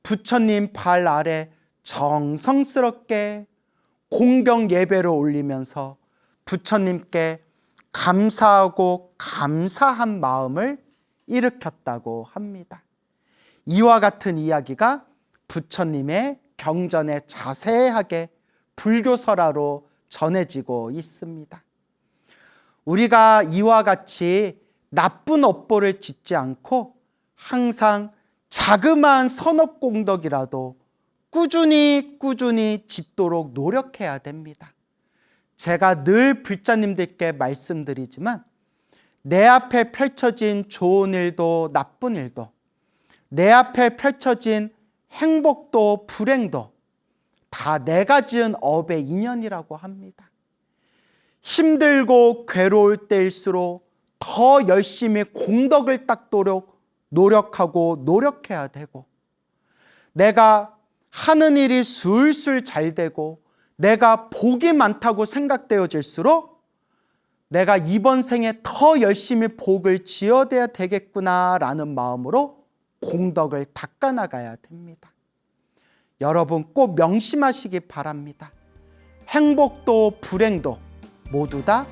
부처님 발 아래 정성스럽게 공경 예배를 올리면서 부처님께 감사하고 감사한 마음을 일으켰다고 합니다. 이와 같은 이야기가 부처님의 경전에 자세하게 불교설화로 전해지고 있습니다. 우리가 이와 같이 나쁜 업보를 짓지 않고 항상 자그마한 선업공덕이라도 꾸준히 짓도록 노력해야 됩니다. 제가 늘 불자님들께 말씀드리지만, 내 앞에 펼쳐진 좋은 일도 나쁜 일도, 내 앞에 펼쳐진 행복도 불행도 다 내가 지은 업의 인연이라고 합니다. 힘들고 괴로울 때일수록 더 열심히 공덕을 닦도록 노력하고 노력해야 되고, 내가 하는 일이 술술 잘 되고 내가 복이 많다고 생각되어질수록 내가 이번 생에 더 열심히 복을 지어야 되겠구나라는 마음으로 공덕을 닦아나가야 됩니다. 여러분 꼭 명심하시기 바랍니다. 행복도 불행도 모두 다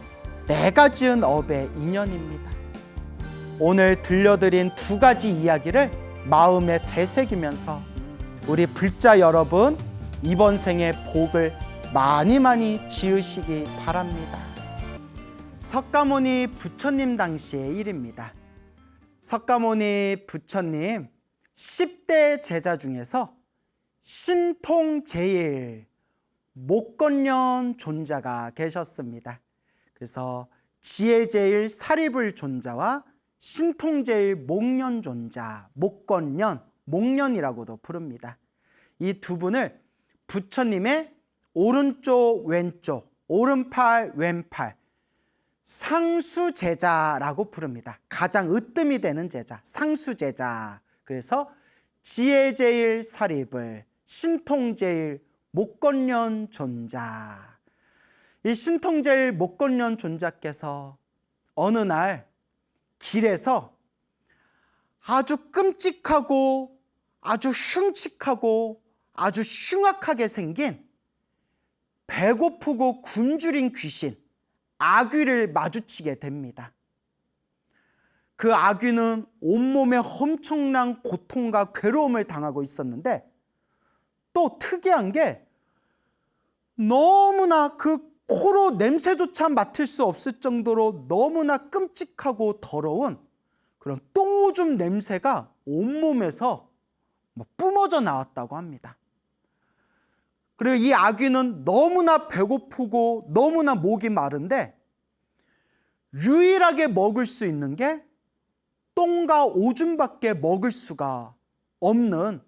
내가 지은 업의 인연입니다. 오늘 들려드린 두 가지 이야기를 마음에 되새기면서 우리 불자 여러분 이번 생에 복을 많이 지으시기 바랍니다. 석가모니 부처님 당시의 일입니다. 석가모니 부처님 10대 제자 중에서 신통제일 목건년 존자가 계셨습니다. 그래서 지혜제일 사리불 존자와 신통제일 목년 존자, 목건년, 목년이라고도 부릅니다. 이 두 분을 부처님의 오른쪽, 왼쪽, 오른팔, 왼팔 상수제자라고 부릅니다. 가장 으뜸이 되는 제자, 상수제자. 그래서 지혜제일 사리불, 신통제일 목건년 존자. 이 신통제일 목건년 존자께서 어느 날 길에서 아주 끔찍하고 아주 흉측하고 아주 흉악하게 생긴 배고프고 굶주린 귀신 아귀를 마주치게 됩니다. 그 아귀는 온몸에 엄청난 고통과 괴로움을 당하고 있었는데 또 특이한 게 너무나 그 코로 냄새조차 맡을 수 없을 정도로 너무나 끔찍하고 더러운 그런 똥오줌 냄새가 온몸에서 뿜어져 나왔다고 합니다. 그리고 이 아귀는 너무나 배고프고 너무나 목이 마른데 유일하게 먹을 수 있는 게 똥과 오줌밖에 먹을 수가 없는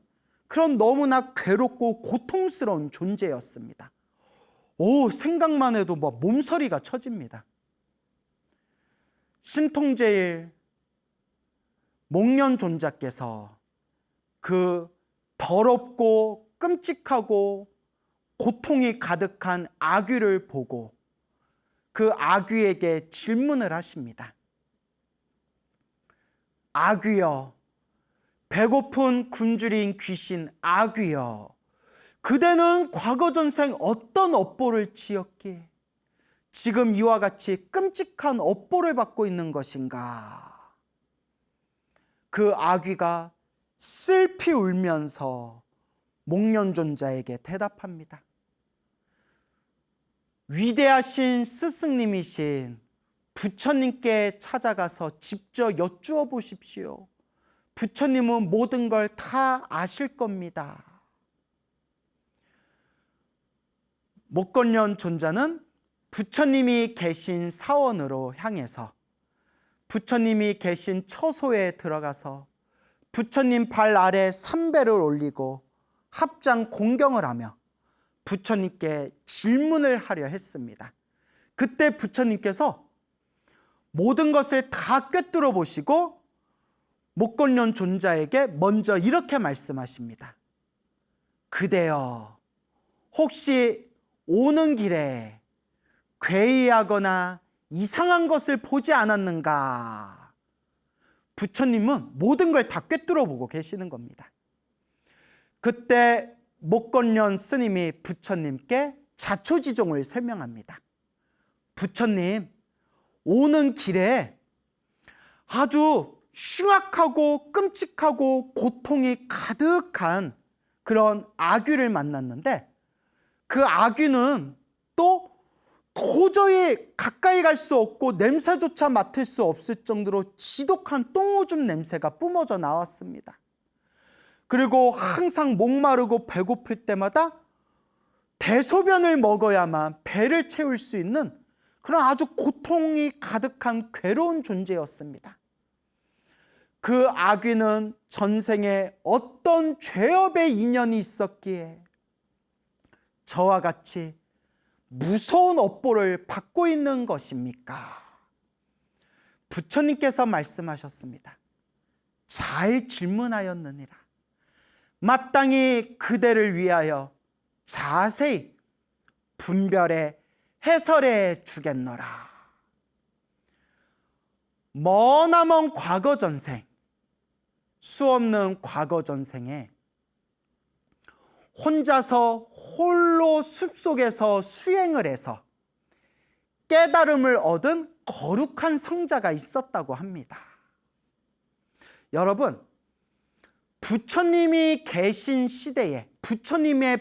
그런 너무나 괴롭고 고통스러운 존재였습니다. 생각만 해도 몸서리가 쳐집니다. 신통제일 목년 존자께서 그 더럽고 끔찍하고 고통이 가득한 아귀를 보고 그 아귀에게 질문을 하십니다. 아귀여, 배고픈 굶주린 귀신 아귀여, 그대는 과거 전생 어떤 업보를 지었기에 지금 이와 같이 끔찍한 업보를 받고 있는 것인가? 그 아귀가 슬피 울면서 목련존자에게 대답합니다. 위대하신 스승님이신 부처님께 찾아가서 직접 여쭈어 보십시오. 부처님은 모든 걸 다 아실 겁니다. 목건년 존자는 부처님이 계신 사원으로 향해서 부처님이 계신 처소에 들어가서 부처님 발 아래 삼배를 올리고 합장 공경을 하며 부처님께 질문을 하려 했습니다. 그때 부처님께서 모든 것을 다 꿰뚫어 보시고 목건년 존자에게 먼저 이렇게 말씀하십니다. 그대여, 혹시 오는 길에 괴이하거나 이상한 것을 보지 않았는가? 부처님은 모든 걸 다 꿰뚫어 보고 계시는 겁니다. 그때 목건년 스님이 부처님께 자초지종을 설명합니다. 부처님, 오는 길에 아주 흉악하고 끔찍하고 고통이 가득한 그런 아귀를 만났는데 그 아귀는 또 도저히 가까이 갈 수 없고 냄새조차 맡을 수 없을 정도로 지독한 똥오줌 냄새가 뿜어져 나왔습니다. 그리고 항상 목마르고 배고플 때마다 대소변을 먹어야만 배를 채울 수 있는 그런 아주 고통이 가득한 괴로운 존재였습니다. 그 아귀는 전생에 어떤 죄업의 인연이 있었기에 저와 같이 무서운 업보를 받고 있는 것입니까? 부처님께서 말씀하셨습니다. 잘 질문하였느니라. 마땅히 그대를 위하여 자세히 분별해 해설해 주겠노라. 머나먼 과거 전생, 수없는 과거 전생에 혼자서 홀로 숲속에서 수행을 해서 깨달음을 얻은 거룩한 성자가 있었다고 합니다. 여러분, 부처님이 계신 시대에 부처님이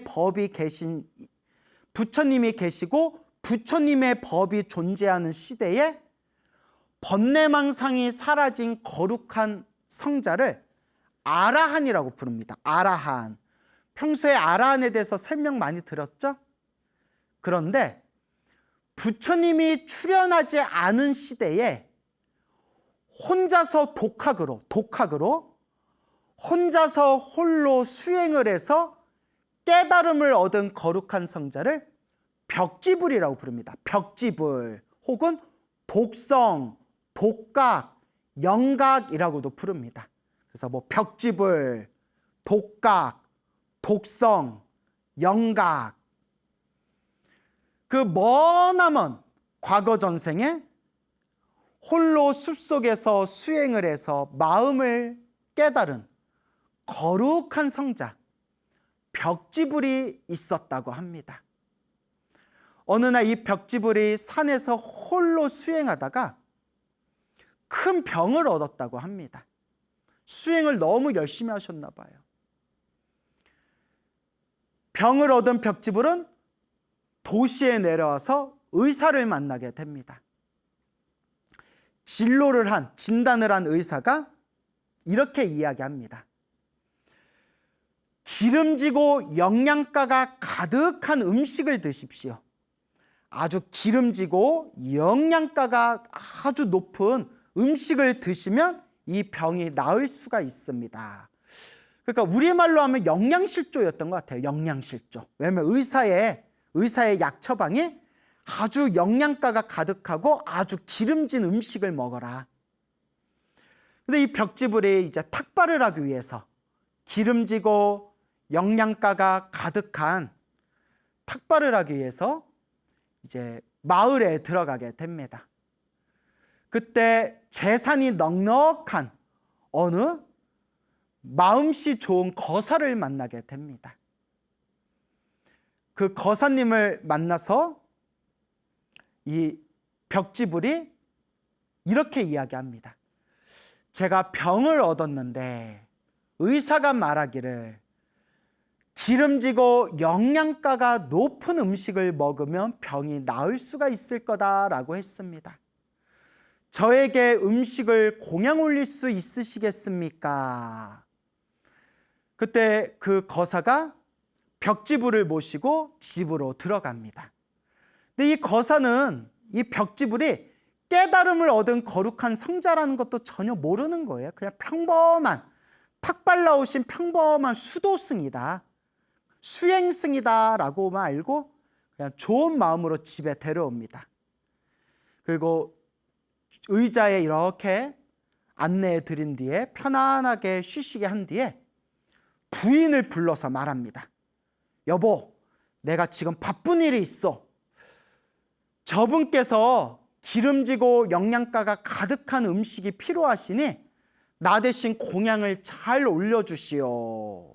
계시고 부처님의 법이 존재하는 시대에 번뇌망상이 사라진 거룩한 성자를 아라한이라고 부릅니다. 아라한. 평소에 아라한에 대해서 설명 많이 들었죠? 그런데 부처님이 출현하지 않은 시대에 혼자서 독학으로 혼자서 홀로 수행을 해서 깨달음을 얻은 거룩한 성자를 벽지불이라고 부릅니다. 벽지불 혹은 독성, 독각, 영각이라고도 부릅니다. 그래서 뭐 벽지불, 독각, 독성, 영각. 그 머나먼 과거 전생에 홀로 숲속에서 수행을 해서 마음을 깨달은 거룩한 성자 벽지불이 있었다고 합니다. 어느 날 이 벽지불이 산에서 홀로 수행하다가 큰 병을 얻었다고 합니다. 수행을 너무 열심히 하셨나 봐요. 병을 얻은 벽지불은 도시에 내려와서 의사를 만나게 됩니다. 진단을 한 의사가 이렇게 이야기합니다. 기름지고 영양가가 가득한 음식을 드십시오. 아주 기름지고 영양가가 아주 높은 음식을 드시면 이 병이 나을 수가 있습니다. 그러니까 우리말로 하면 영양실조였던 것 같아요. 영양실조. 왜냐하면 의사의 약 처방이 아주 영양가가 가득하고 아주 기름진 음식을 먹어라. 근데 이 벽지불이 이제 탁발을 하기 위해서 기름지고 영양가가 가득한 탁발을 하기 위해서 이제 마을에 들어가게 됩니다. 그때 재산이 넉넉한 어느 마음씨 좋은 거사를 만나게 됩니다. 그 거사님을 만나서 이 벽지불이 이렇게 이야기합니다. 제가 병을 얻었는데 의사가 말하기를 기름지고 영양가가 높은 음식을 먹으면 병이 나을 수가 있을 거다라고 했습니다. 저에게 음식을 공양 올릴 수 있으시겠습니까? 그때 그 거사가 벽지불을 모시고 집으로 들어갑니다. 근데 이 거사는 이 벽지불이 깨달음을 얻은 거룩한 성자라는 것도 전혀 모르는 거예요. 그냥 평범한 탁발 나오신 평범한 수도승이다, 수행승이다라고만 알고 그냥 좋은 마음으로 집에 데려옵니다. 그리고 의자에 이렇게 안내해 드린 뒤에 편안하게 쉬시게 한 뒤에 부인을 불러서 말합니다. 여보, 내가 지금 바쁜 일이 있어. 저분께서 기름지고 영양가가 가득한 음식이 필요하시니 나 대신 공양을 잘 올려주시오.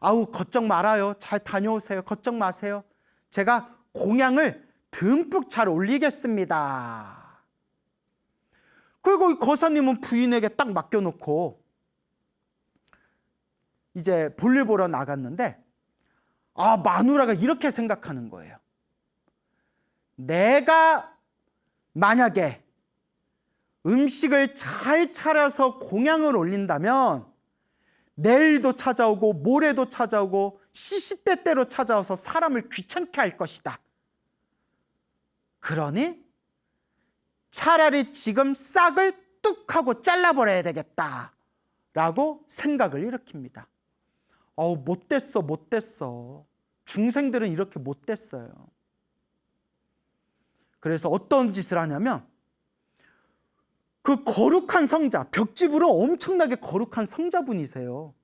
아우, 걱정 말아요. 잘 다녀오세요. 걱정 마세요. 제가 공양을 듬뿍 잘 올리겠습니다. 그리고 이 거사님은 부인에게 딱 맡겨놓고 이제 볼일 보러 나갔는데 마누라가 이렇게 생각하는 거예요. 내가 만약에 음식을 잘 차려서 공양을 올린다면 내일도 찾아오고 모레도 찾아오고 시시때때로 찾아와서 사람을 귀찮게 할 것이다. 그러니 차라리 지금 싹을 뚝 하고 잘라버려야 되겠다 라고 생각을 일으킵니다. 못됐어. 중생들은 이렇게 못됐어요. 그래서 어떤 짓을 하냐면 그 거룩한 성자, 벽지불은 엄청나게 거룩한 성자분이세요.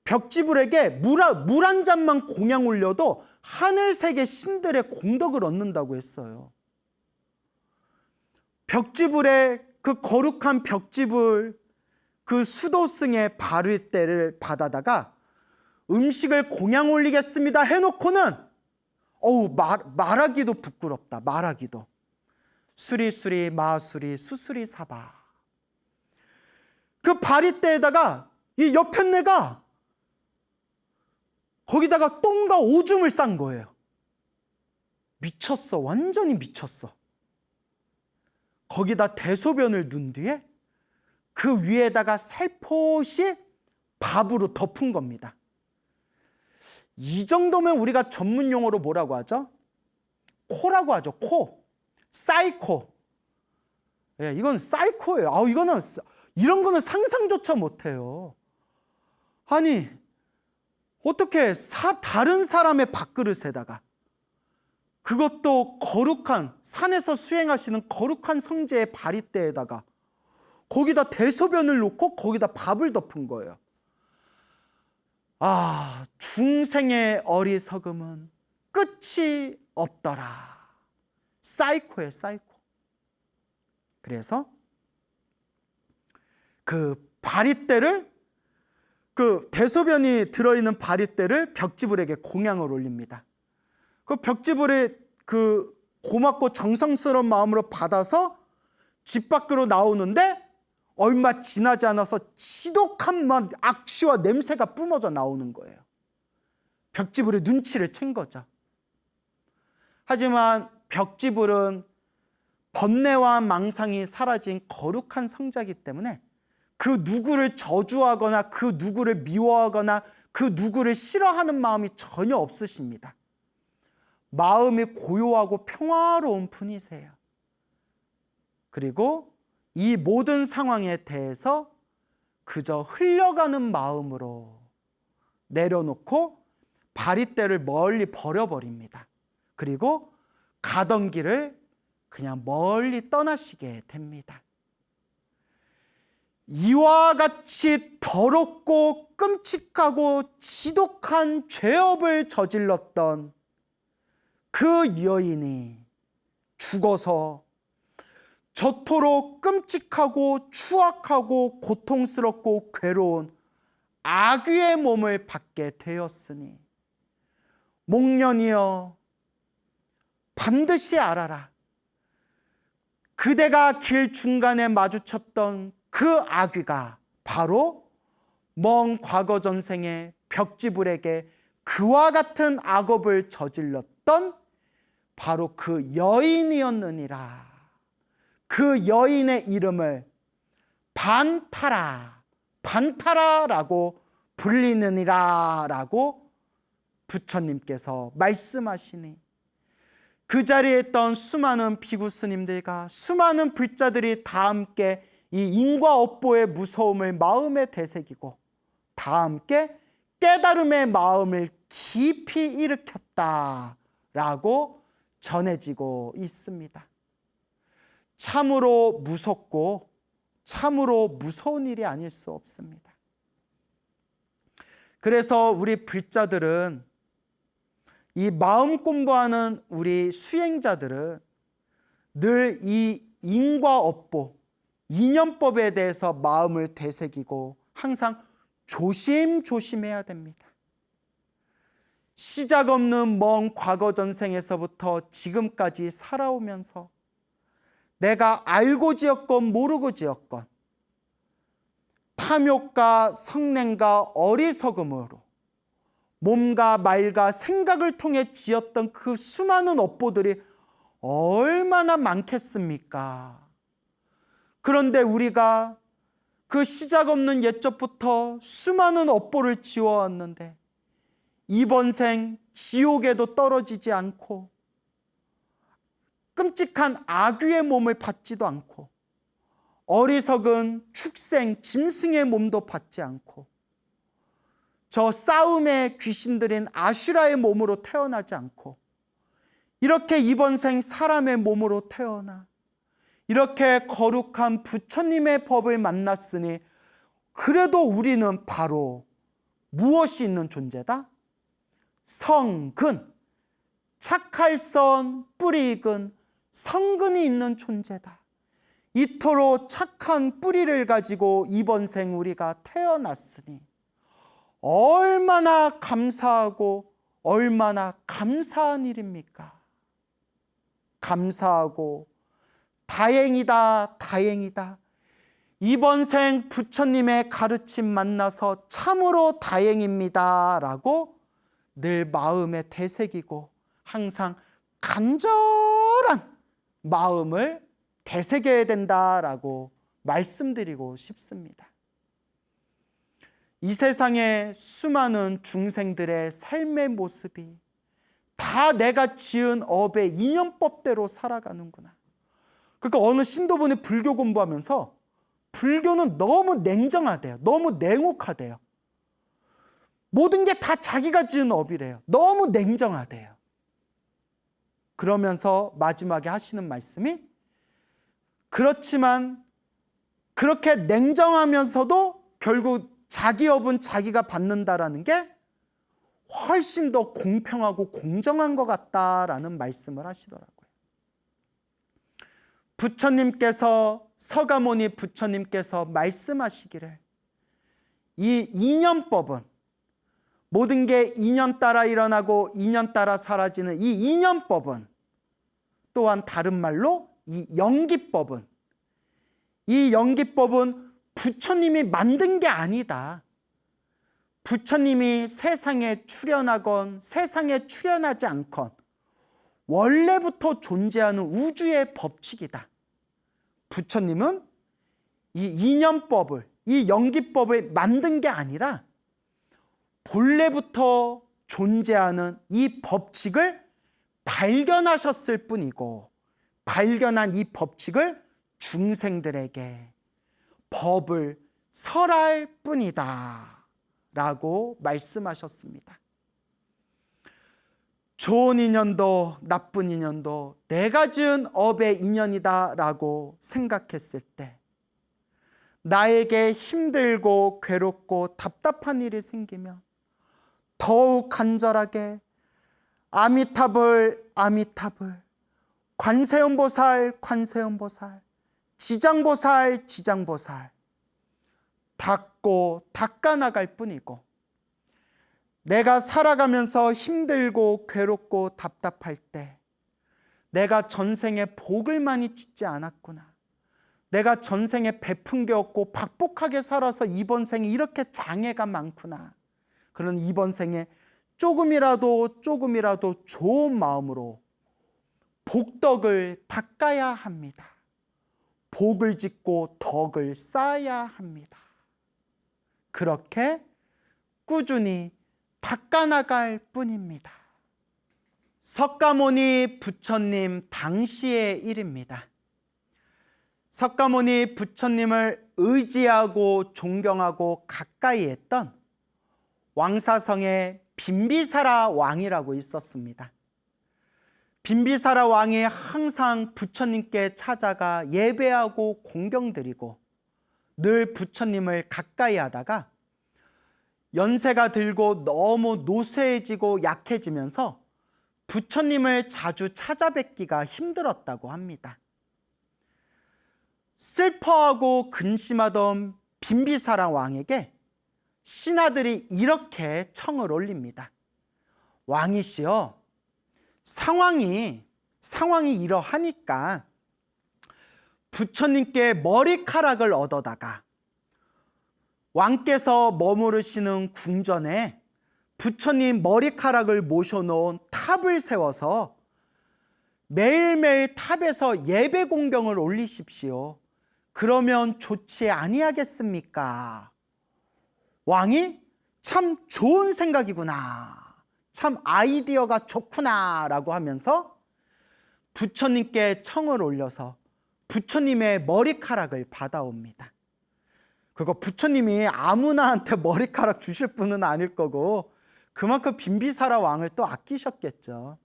벽지불에게 물 한 잔만 공양 올려도 하늘세계 신들의 공덕을 얻는다고 했어요. 벽지불의 그 거룩한 벽지불 그 수도승의 바리떼를 받아다가 음식을 공양 올리겠습니다 해놓고는 말하기도 부끄럽다. 말하기도. 수리수리 마수리 수수리 사바. 그 바리떼에다가 이 여편네가 거기다가 똥과 오줌을 싼 거예요. 미쳤어. 완전히 미쳤어. 거기다 대소변을 넣은 뒤에 그 위에다가 살포시 밥으로 덮은 겁니다. 이 정도면 우리가 전문 용어로 뭐라고 하죠? 코라고 하죠. 코. 사이코. 예, 이건 사이코예요. 이런 거는 상상조차 못해요. 아니, 어떻게 다른 사람의 밥그릇에다가, 그것도 거룩한, 산에서 수행하시는 거룩한 성제의 바리떼에다가 거기다 대소변을 놓고 거기다 밥을 덮은 거예요. 중생의 어리석음은 끝이 없더라. 사이코예요, 사이코. 그래서 그 바리떼를, 그 대소변이 들어있는 바리떼를 벽지불에게 공양을 올립니다. 그 벽지불에 그 고맙고 정성스러운 마음으로 받아서 집 밖으로 나오는데 얼마 지나지 않아서 지독한 악취와 냄새가 뿜어져 나오는 거예요. 벽지불의 눈치를 챈 거죠. 하지만 벽지불은 번뇌와 망상이 사라진 거룩한 성자이기 때문에 그 누구를 저주하거나 그 누구를 미워하거나 그 누구를 싫어하는 마음이 전혀 없으십니다. 마음이 고요하고 평화로운 분이세요. 그리고 이 모든 상황에 대해서 그저 흘려가는 마음으로 내려놓고 바리떼를 멀리 버려버립니다. 그리고 가던 길을 그냥 멀리 떠나시게 됩니다. 이와 같이 더럽고 끔찍하고 지독한 죄업을 저질렀던 그 여인이 죽어서 저토록 끔찍하고 추악하고 고통스럽고 괴로운 악귀의 몸을 받게 되었으니 목련이여 반드시 알아라. 그대가 길 중간에 마주쳤던 그 악귀가 바로 먼 과거 전생의 벽지불에게 그와 같은 악업을 저질렀던 바로 그 여인이었느니라. 그 여인의 이름을 반타라라고 불리느니라 라고 부처님께서 말씀하시니, 그 자리에 있던 수많은 비구 스님들과 수많은 불자들이 다 함께 이 인과 업보의 무서움을 마음에 되새기고 다 함께 깨달음의 마음을 깊이 일으켰다라고 전해지고 있습니다. 참으로 무섭고 참으로 무서운 일이 아닐 수 없습니다. 그래서 우리 불자들은, 이 마음 공부하는 우리 수행자들은 늘 이 인과 업보, 인연법에 대해서 마음을 되새기고 항상 조심조심해야 됩니다. 시작 없는 먼 과거 전생에서부터 지금까지 살아오면서 내가 알고 지었건 모르고 지었건 탐욕과 성냄과 어리석음으로 몸과 말과 생각을 통해 지었던 그 수많은 업보들이 얼마나 많겠습니까? 그런데 우리가 그 시작 없는 옛적부터 수많은 업보를 지어왔는데 이번 생 지옥에도 떨어지지 않고 끔찍한 악귀의 몸을 받지도 않고 어리석은 축생 짐승의 몸도 받지 않고 저 싸움의 귀신들인 아슈라의 몸으로 태어나지 않고 이렇게 이번 생 사람의 몸으로 태어나 이렇게 거룩한 부처님의 법을 만났으니 그래도 우리는 바로 무엇이 있는 존재다? 성근, 착할 선 뿌리 익은 성근이 있는 존재다. 이토록 착한 뿌리를 가지고 이번 생 우리가 태어났으니 얼마나 감사하고 얼마나 감사한 일입니까? 감사하고 다행이다, 다행이다. 이번 생 부처님의 가르침 만나서 참으로 다행입니다 라고 늘 마음에 되새기고 항상 간절한 마음을 되새겨야 된다라고 말씀드리고 싶습니다. 이 세상에 수많은 중생들의 삶의 모습이 다 내가 지은 업의 인연법대로 살아가는구나. 그러니까 어느 신도분이 불교 공부하면서 불교는 너무 냉정하대요. 너무 냉혹하대요. 모든 게 다 자기가 지은 업이래요. 너무 냉정하대요. 그러면서 마지막에 하시는 말씀이 그렇지만 그렇게 냉정하면서도 결국 자기 업은 자기가 받는다라는 게 훨씬 더 공평하고 공정한 것 같다라는 말씀을 하시더라고요. 부처님께서 서가모니 부처님께서 말씀하시기를 이 인연법은 모든 게 인연 따라 일어나고 인연 따라 사라지는 이 인연법은 또한 다른 말로 이 연기법은 부처님이 만든 게 아니다. 부처님이 세상에 출현하건 세상에 출현하지 않건 원래부터 존재하는 우주의 법칙이다. 부처님은 이 인연법을, 이 연기법을 만든 게 아니라 본래부터 존재하는 이 법칙을 발견하셨을 뿐이고 발견한 이 법칙을 중생들에게 법을 설할 뿐이다 라고 말씀하셨습니다. 좋은 인연도 나쁜 인연도 내가 지은 업의 인연이다 라고 생각했을 때 나에게 힘들고 괴롭고 답답한 일이 생기면 더욱 간절하게 아미타불 아미타불 관세음보살 관세음보살 지장보살 지장보살 닦고 닦아나갈 뿐이고 내가 살아가면서 힘들고 괴롭고 답답할 때 내가 전생에 복을 많이 짓지 않았구나. 내가 전생에 베푼 게 없고 박복하게 살아서 이번 생에 이렇게 장애가 많구나. 그런 이번 생에 조금이라도 좋은 마음으로 복덕을 닦아야 합니다. 복을 짓고 덕을 쌓아야 합니다. 그렇게 꾸준히 닦아나갈 뿐입니다. 석가모니 부처님 당시의 일입니다. 석가모니 부처님을 의지하고 존경하고 가까이 했던 왕사성에 빈비사라 왕이라고 있었습니다. 빈비사라 왕이 항상 부처님께 찾아가 예배하고 공경드리고 늘 부처님을 가까이 하다가 연세가 들고 너무 노쇠해지고 약해지면서 부처님을 자주 찾아뵙기가 힘들었다고 합니다. 슬퍼하고 근심하던 빈비사라 왕에게 신하들이 이렇게 청을 올립니다. 왕이시여, 상황이 이러하니까 부처님께 머리카락을 얻어다가 왕께서 머무르시는 궁전에 부처님 머리카락을 모셔놓은 탑을 세워서 매일매일 탑에서 예배 공경을 올리십시오. 그러면 좋지 아니하겠습니까? 왕이 참 좋은 생각이구나. 참 아이디어가 좋구나 라고 하면서 부처님께 청을 올려서 부처님의 머리카락을 받아옵니다. 그거 부처님이 아무나한테 머리카락 주실 분은 아닐 거고 그만큼 빈비사라 왕을 또 아끼셨겠죠.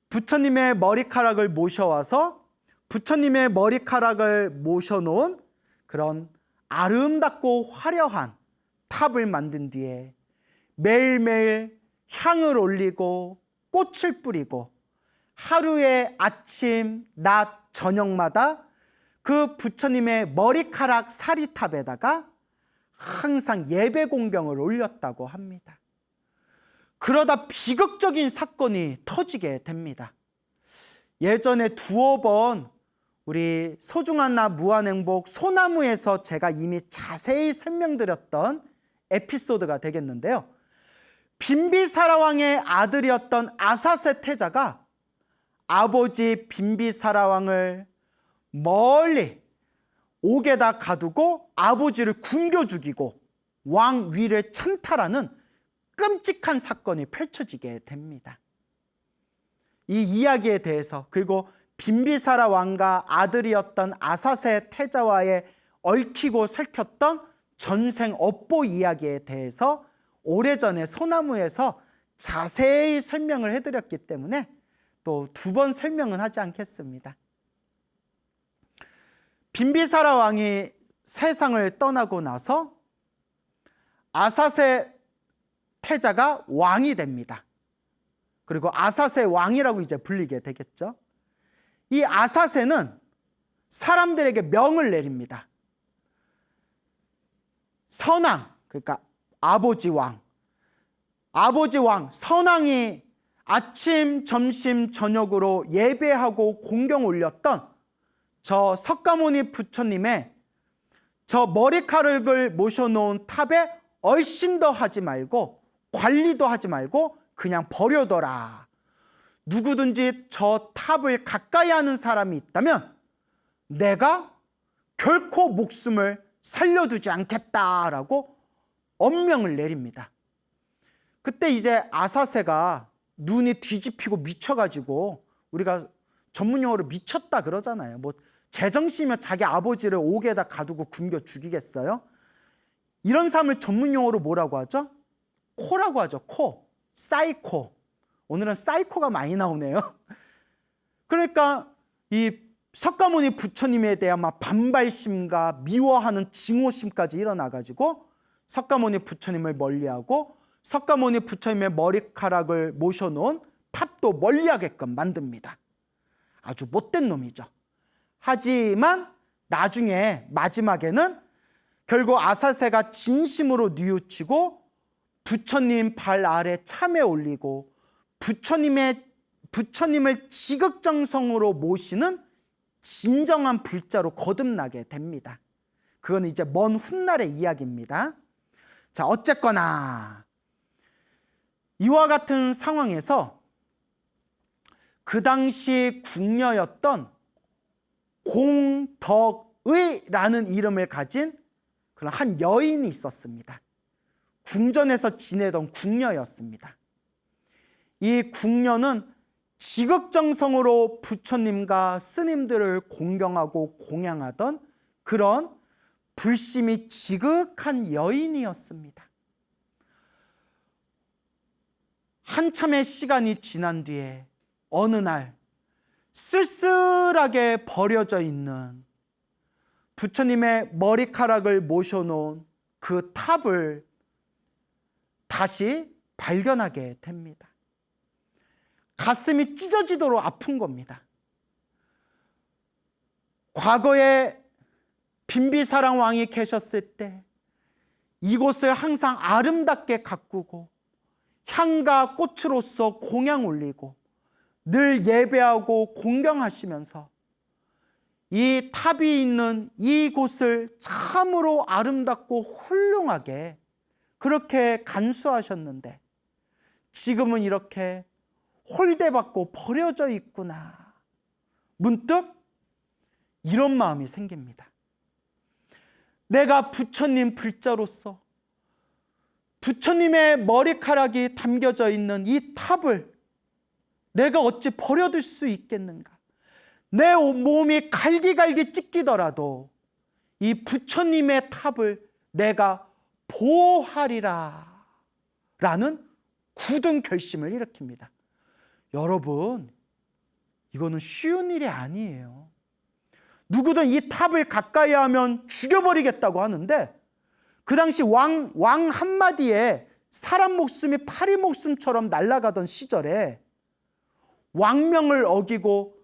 부처님의 머리카락을 모셔와서 부처님의 머리카락을 모셔놓은 그런 아름답고 화려한 탑을 만든 뒤에 매일매일 향을 올리고 꽃을 뿌리고 하루에 아침, 낮, 저녁마다 그 부처님의 머리카락 사리탑에다가 항상 예배 공병을 올렸다고 합니다. 그러다 비극적인 사건이 터지게 됩니다. 예전에 두어 번 우리 소중한 나 무한행복 소나무에서 제가 이미 자세히 설명드렸던 에피소드가 되겠는데요. 빈비사라 왕의 아들이었던 아사세 태자가 아버지 빈비사라 왕을 멀리 옥에다 가두고 아버지를 굶겨 죽이고 왕 위를 찬탈하는 끔찍한 사건이 펼쳐지게 됩니다. 이 이야기에 대해서, 그리고 빈비사라 왕과 아들이었던 아사세 태자와의 얽히고 설켰던 전생 업보 이야기에 대해서 오래전에 소나무에서 자세히 설명을 해드렸기 때문에 또 두 번 설명은 하지 않겠습니다. 빈비사라 왕이 세상을 떠나고 나서 아사세 태자가 왕이 됩니다. 그리고 아사세 왕이라고 이제 불리게 되겠죠. 이 아사세는 사람들에게 명을 내립니다. 선왕, 그러니까 아버지 왕, 선왕이 아침, 점심, 저녁으로 예배하고 공경 올렸던 저 석가모니 부처님의 저 머리카락을 모셔놓은 탑에 얼씬도 하지 말고 관리도 하지 말고 그냥 버려둬라. 누구든지 저 탑을 가까이 하는 사람이 있다면 내가 결코 목숨을 살려두지 않겠다라고 엄명을 내립니다. 그때 이제 아사세가 눈이 뒤집히고 미쳐가지고, 우리가 전문 용어로 미쳤다 그러잖아요. 뭐 제정신이면 자기 아버지를 옥에다 가두고 굶겨 죽이겠어요? 이런 사람을 전문 용어로 뭐라고 하죠? 코라고 하죠. 코. 사이코. 오늘은 사이코가 많이 나오네요. 그러니까 이 석가모니 부처님에 대한 막 반발심과 미워하는 증오심까지 일어나가지고 석가모니 부처님을 멀리하고 석가모니 부처님의 머리카락을 모셔놓은 탑도 멀리하게끔 만듭니다. 아주 못된 놈이죠. 하지만 나중에 마지막에는 결국 아사세가 진심으로 뉘우치고 부처님 발 아래 참에 올리고 부처님을 지극정성으로 모시는 진정한 불자로 거듭나게 됩니다. 그건 이제 먼 훗날의 이야기입니다. 자, 어쨌거나 이와 같은 상황에서 그 당시 궁녀였던 공덕의라는 이름을 가진 그런 한 여인이 있었습니다. 궁전에서 지내던 궁녀였습니다. 이 궁녀는 지극정성으로 부처님과 스님들을 공경하고 공양하던 그런 불심이 지극한 여인이었습니다. 한참의 시간이 지난 뒤에 어느 날 쓸쓸하게 버려져 있는 부처님의 머리카락을 모셔놓은 그 탑을 다시 발견하게 됩니다. 가슴이 찢어지도록 아픈 겁니다. 과거에 빈비사랑 왕이 계셨을 때 이곳을 항상 아름답게 가꾸고 향과 꽃으로서 공양 올리고 늘 예배하고 공경하시면서 이 탑이 있는 이곳을 참으로 아름답고 훌륭하게 그렇게 간수하셨는데 지금은 이렇게 홀대받고 버려져 있구나. 문득 이런 마음이 생깁니다. 내가 부처님 불자로서 부처님의 머리카락이 담겨져 있는 이 탑을 내가 어찌 버려둘 수 있겠는가? 내 몸이 갈기갈기 찢기더라도 이 부처님의 탑을 내가 보호하리라 라는 굳은 결심을 일으킵니다. 여러분, 이거는 쉬운 일이 아니에요. 누구든 이 탑을 가까이 하면 죽여버리겠다고 하는데 그 당시 왕 한마디에 사람 목숨이 파리 목숨처럼 날아가던 시절에 왕명을 어기고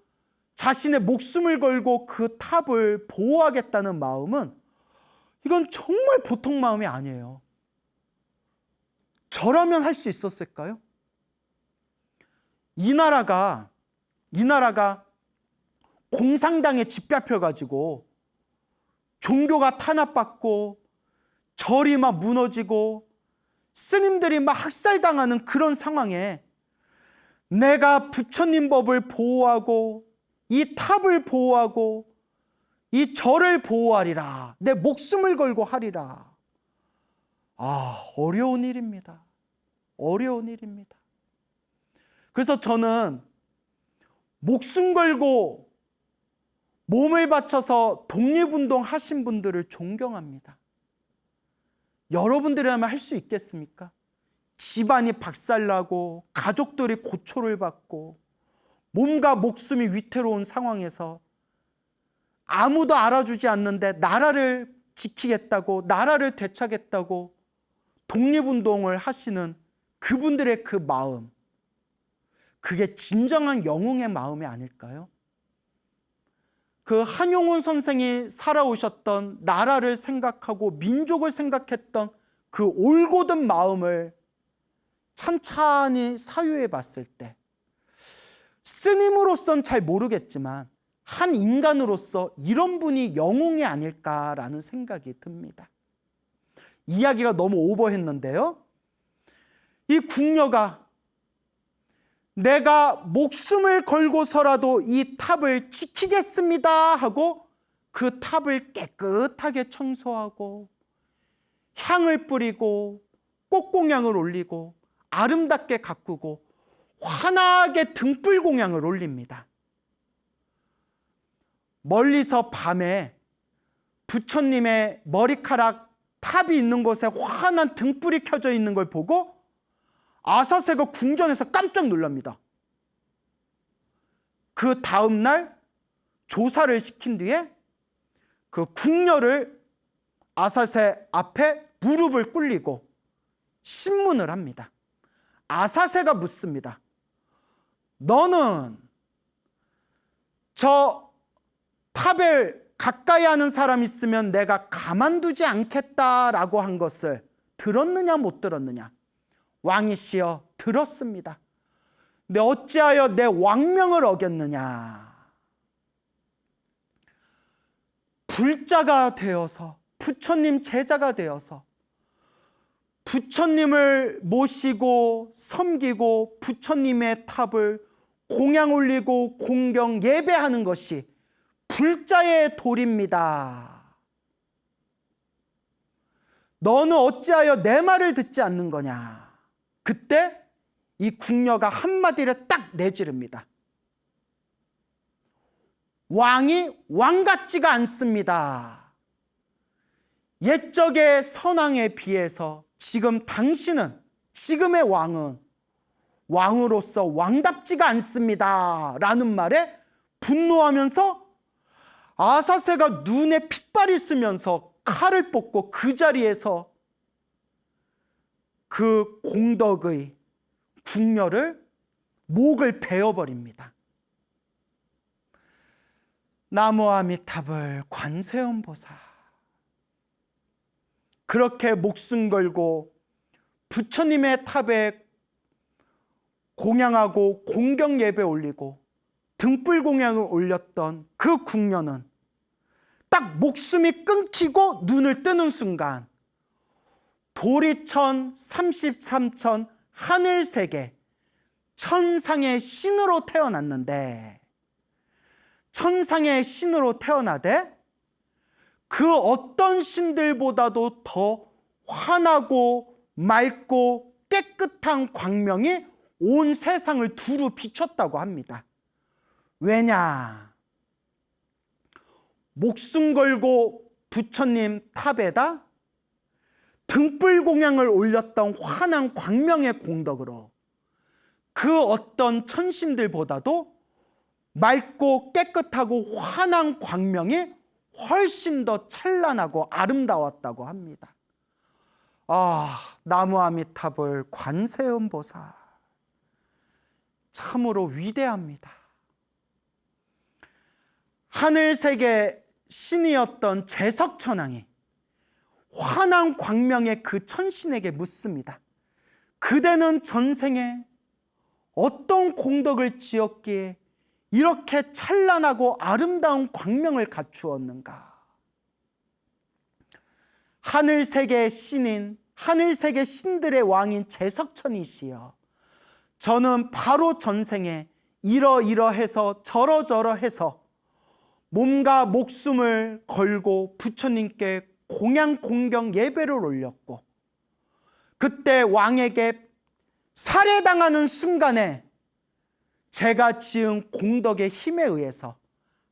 자신의 목숨을 걸고 그 탑을 보호하겠다는 마음은 이건 정말 보통 마음이 아니에요. 저라면 할 수 있었을까요? 이 나라가 공산당에 짓밟혀가지고 종교가 탄압받고 절이 막 무너지고 스님들이 막 학살당하는 그런 상황에 내가 부처님 법을 보호하고 이 탑을 보호하고 이 절을 보호하리라, 내 목숨을 걸고 하리라. 어려운 일입니다. 어려운 일입니다. 그래서 저는 목숨 걸고 몸을 바쳐서 독립운동 하신 분들을 존경합니다. 여러분들이라면 할 수 있겠습니까? 집안이 박살나고 가족들이 고초를 받고 몸과 목숨이 위태로운 상황에서 아무도 알아주지 않는데 나라를 지키겠다고, 나라를 되찾겠다고 독립운동을 하시는 그분들의 그 마음, 그게 진정한 영웅의 마음이 아닐까요? 그 한용운 선생이 살아오셨던 나라를 생각하고 민족을 생각했던 그 올곧은 마음을 찬찬히 사유해 봤을 때 스님으로서는 잘 모르겠지만 한 인간으로서 이런 분이 영웅이 아닐까라는 생각이 듭니다. 이야기가 너무 오버했는데요. 이 궁녀가 내가 목숨을 걸고서라도 이 탑을 지키겠습니다 하고 그 탑을 깨끗하게 청소하고 향을 뿌리고 꽃공양을 올리고 아름답게 가꾸고 환하게 등불공양을 올립니다. 멀리서 밤에 부처님의 머리카락 탑이 있는 곳에 환한 등불이 켜져 있는 걸 보고 아사세가 궁전에서 깜짝 놀랍니다. 그 다음 날 조사를 시킨 뒤에 그 궁녀를 아사세 앞에 무릎을 꿇리고 신문을 합니다. 아사세가 묻습니다. 너는 저 탑을 가까이 하는 사람 있으면 내가 가만두지 않겠다라고 한 것을 들었느냐 못 들었느냐? 왕이시여 들었습니다. 근데 어찌하여 내 왕명을 어겼느냐? 불자가 되어서 부처님 제자가 되어서 부처님을 모시고 섬기고 부처님의 탑을 공양 올리고 공경 예배하는 것이 불자의 도리입니다. 너는 어찌하여 내 말을 듣지 않는 거냐? 그때 이 궁녀가 한마디를 딱 내지릅니다. 왕이 왕 같지가 않습니다. 옛적의 선왕에 비해서 지금 당신은, 지금의 왕은 왕으로서 왕답지가 않습니다 라는 말에 분노하면서 아사세가 눈에 핏발이 쓰면서 칼을 뽑고 그 자리에서 그 공덕의 궁녀를 목을 베어버립니다. 나무아미타불 관세음보살, 그렇게 목숨 걸고 부처님의 탑에 공양하고 공경 예배 올리고 등불 공양을 올렸던 그 궁녀는 딱 목숨이 끊기고 눈을 뜨는 순간 도리천 33천 하늘세계 천상의 신으로 태어났는데, 천상의 신으로 태어나되 그 어떤 신들보다도 더 환하고 맑고 깨끗한 광명이 온 세상을 두루 비췄다고 합니다. 왜냐? 목숨 걸고 부처님 탑에다 등불 공양을 올렸던 환한 광명의 공덕으로 그 어떤 천신들보다도 맑고 깨끗하고 환한 광명이 훨씬 더 찬란하고 아름다웠다고 합니다. 나무아미타불 관세음보살 참으로 위대합니다. 하늘색의 신이었던 제석천왕이 환한 광명의 그 천신에게 묻습니다. 그대는 전생에 어떤 공덕을 지었기에 이렇게 찬란하고 아름다운 광명을 갖추었는가? 하늘색의 신인, 하늘색의 신들의 왕인 제석천이시여, 저는 바로 전생에 이러이러해서 저러저러해서 몸과 목숨을 걸고 부처님께 공양 공경 예배를 올렸고, 그때 왕에게 살해당하는 순간에 제가 지은 공덕의 힘에 의해서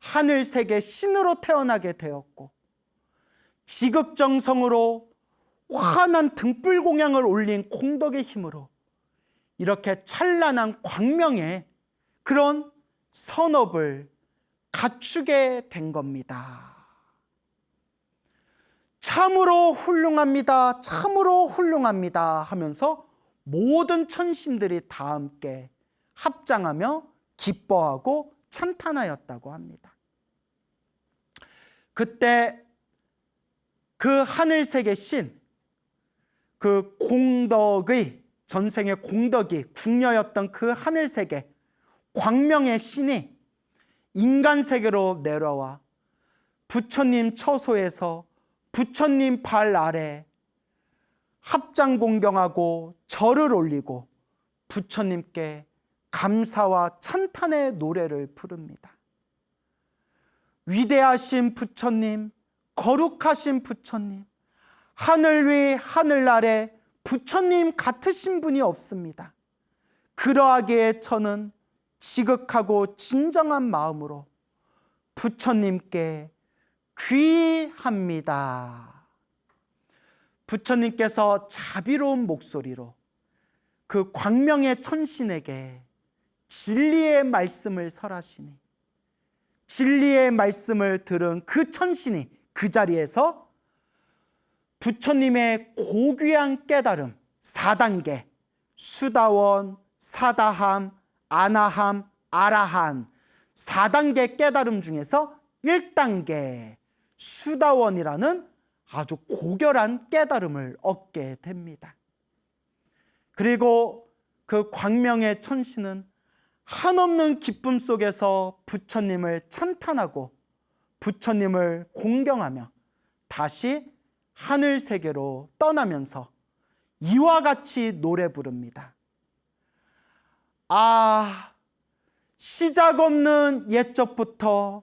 하늘색의 신으로 태어나게 되었고, 지극정성으로 환한 등불 공양을 올린 공덕의 힘으로 이렇게 찬란한 광명의 그런 선업을 갖추게 된 겁니다. 참으로 훌륭합니다. 참으로 훌륭합니다 하면서 모든 천신들이 다 함께 합장하며 기뻐하고 찬탄하였다고 합니다. 그때 그 하늘색의 신, 그 공덕의, 전생의 공덕이 궁녀였던 그 하늘색의 광명의 신이 인간세계로 내려와 부처님 처소에서 부처님 발 아래 합장 공경하고 절을 올리고 부처님께 감사와 찬탄의 노래를 부릅니다. 위대하신 부처님, 거룩하신 부처님, 하늘 위 하늘 아래 부처님 같으신 분이 없습니다. 그러하기에 저는 지극하고 진정한 마음으로 부처님께 귀의합니다. 부처님께서 자비로운 목소리로 그 광명의 천신에게 진리의 말씀을 설하시니, 진리의 말씀을 들은 그 천신이 그 자리에서 부처님의 고귀한 깨달음 4단계, 수다원, 사다함, 아나함, 아라한 4단계 깨달음 중에서 1단계 수다원이라는 아주 고결한 깨달음을 얻게 됩니다. 그리고 그 광명의 천신은 한없는 기쁨 속에서 부처님을 찬탄하고 부처님을 공경하며 다시 하늘 세계로 떠나면서 이와 같이 노래 부릅니다. 아, 시작 없는 옛적부터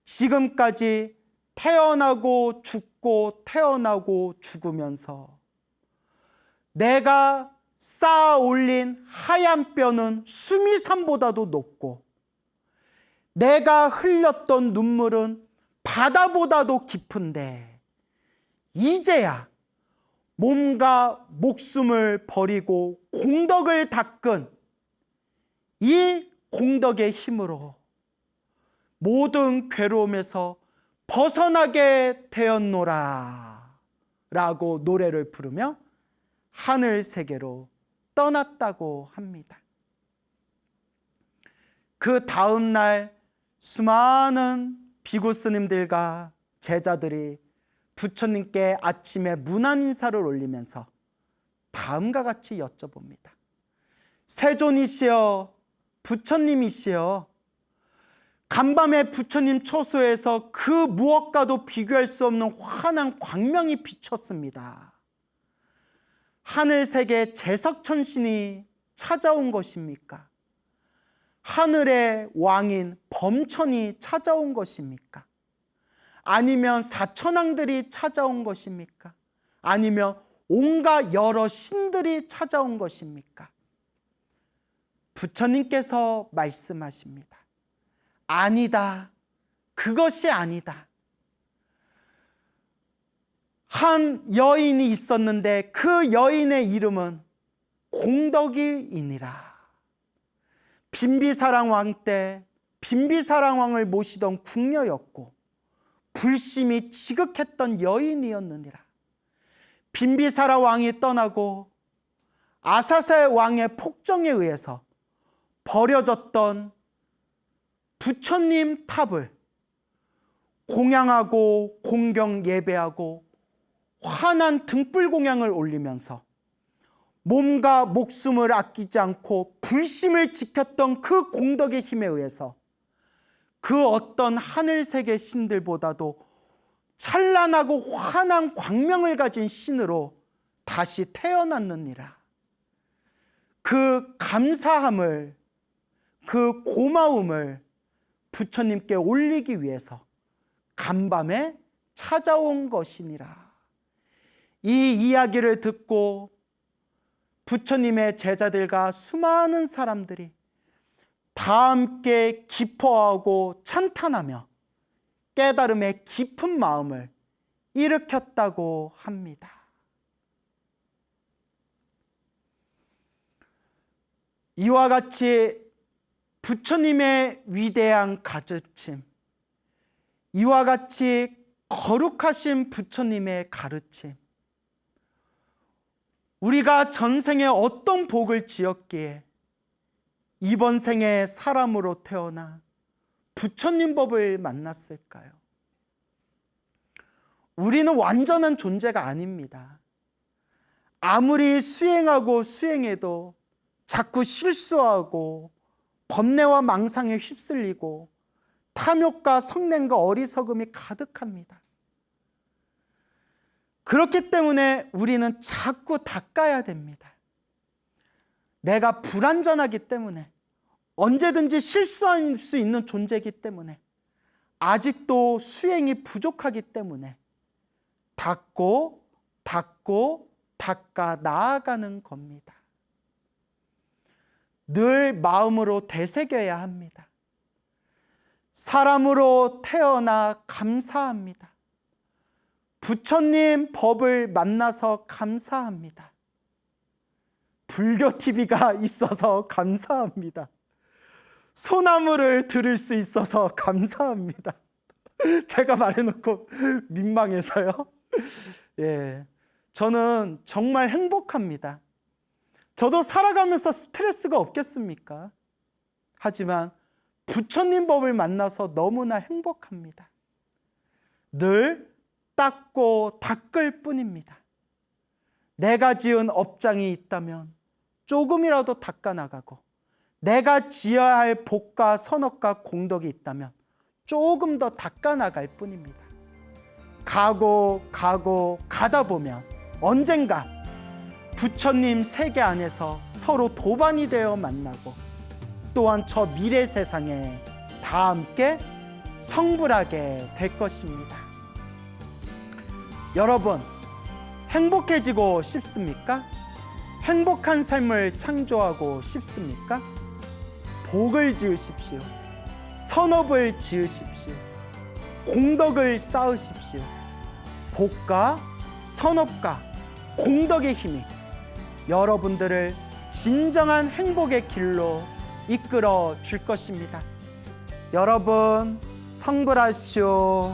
지금까지 태어나고 죽고 태어나고 죽으면서 내가 쌓아 올린 하얀 뼈는 수미산보다도 높고 내가 흘렸던 눈물은 바다보다도 깊은데 이제야 몸과 목숨을 버리고 공덕을 닦은 이 공덕의 힘으로 모든 괴로움에서 벗어나게 되었노라 라고 노래를 부르며 하늘 세계로 떠났다고 합니다. 그 다음 날 수많은 비구 스님들과 제자들이 부처님께 아침에 문안 인사를 올리면서 다음과 같이 여쭤봅니다. 세존이시여, 부처님이시여, 간밤에 부처님 처소에서 그 무엇과도 비교할 수 없는 환한 광명이 비쳤습니다. 하늘세계 제석천신이 찾아온 것입니까? 하늘의 왕인 범천이 찾아온 것입니까? 아니면 사천왕들이 찾아온 것입니까? 아니면 온갖 여러 신들이 찾아온 것입니까? 부처님께서 말씀하십니다. 아니다. 그것이 아니다. 한 여인이 있었는데 그 여인의 이름은 공덕이이니라. 빈비사랑 왕 때 빈비사랑 왕을 모시던 궁녀였고 불심이 지극했던 여인이었느니라. 빈비사라 왕이 떠나고 아사세 왕의 폭정에 의해서 버려졌던 부처님 탑을 공양하고 공경 예배하고 환한 등불 공양을 올리면서 몸과 목숨을 아끼지 않고 불심을 지켰던 그 공덕의 힘에 의해서 그 어떤 하늘세계 신들보다도 찬란하고 환한 광명을 가진 신으로 다시 태어났느니라. 그 감사함을, 그 고마움을 부처님께 올리기 위해서 간밤에 찾아온 것이니라. 이 이야기를 듣고 부처님의 제자들과 수많은 사람들이 다 함께 기뻐하고 찬탄하며 깨달음의 깊은 마음을 일으켰다고 합니다. 이와 같이 부처님의 위대한 가르침, 이와 같이 거룩하신 부처님의 가르침, 우리가 전생에 어떤 복을 지었기에 이번 생에 사람으로 태어나 부처님 법을 만났을까요? 우리는 완전한 존재가 아닙니다. 아무리 수행하고 수행해도 자꾸 실수하고 번뇌와 망상에 휩쓸리고 탐욕과 성냄과 어리석음이 가득합니다. 그렇기 때문에 우리는 자꾸 닦아야 됩니다. 내가 불완전하기 때문에, 언제든지 실수할 수 있는 존재이기 때문에, 아직도 수행이 부족하기 때문에 닦고 닦아 나아가는 겁니다. 늘 마음으로 되새겨야 합니다. 사람으로 태어나 감사합니다. 부처님 법을 만나서 감사합니다. 불교 TV가 있어서 감사합니다. 소나무를 들을 수 있어서 감사합니다. 제가 말해놓고 민망해서요. 예, 저는 정말 행복합니다. 저도 살아가면서 스트레스가 없겠습니까? 하지만 부처님 법을 만나서 너무나 행복합니다. 늘 닦고 닦을 뿐입니다. 내가 지은 업장이 있다면 조금이라도 닦아나가고, 내가 지어야 할 복과 선업과 공덕이 있다면 조금 더 닦아나갈 뿐입니다. 가다 보면 언젠가 부처님 세계 안에서 서로 도반이 되어 만나고, 또한 저 미래 세상에 다 함께 성불하게 될 것입니다. 여러분, 행복해지고 싶습니까? 행복한 삶을 창조하고 싶습니까? 복을 지으십시오. 선업을 지으십시오. 공덕을 쌓으십시오. 복과 선업과 공덕의 힘이 여러분들을 진정한 행복의 길로 이끌어 줄 것입니다. 여러분, 성불하십시오.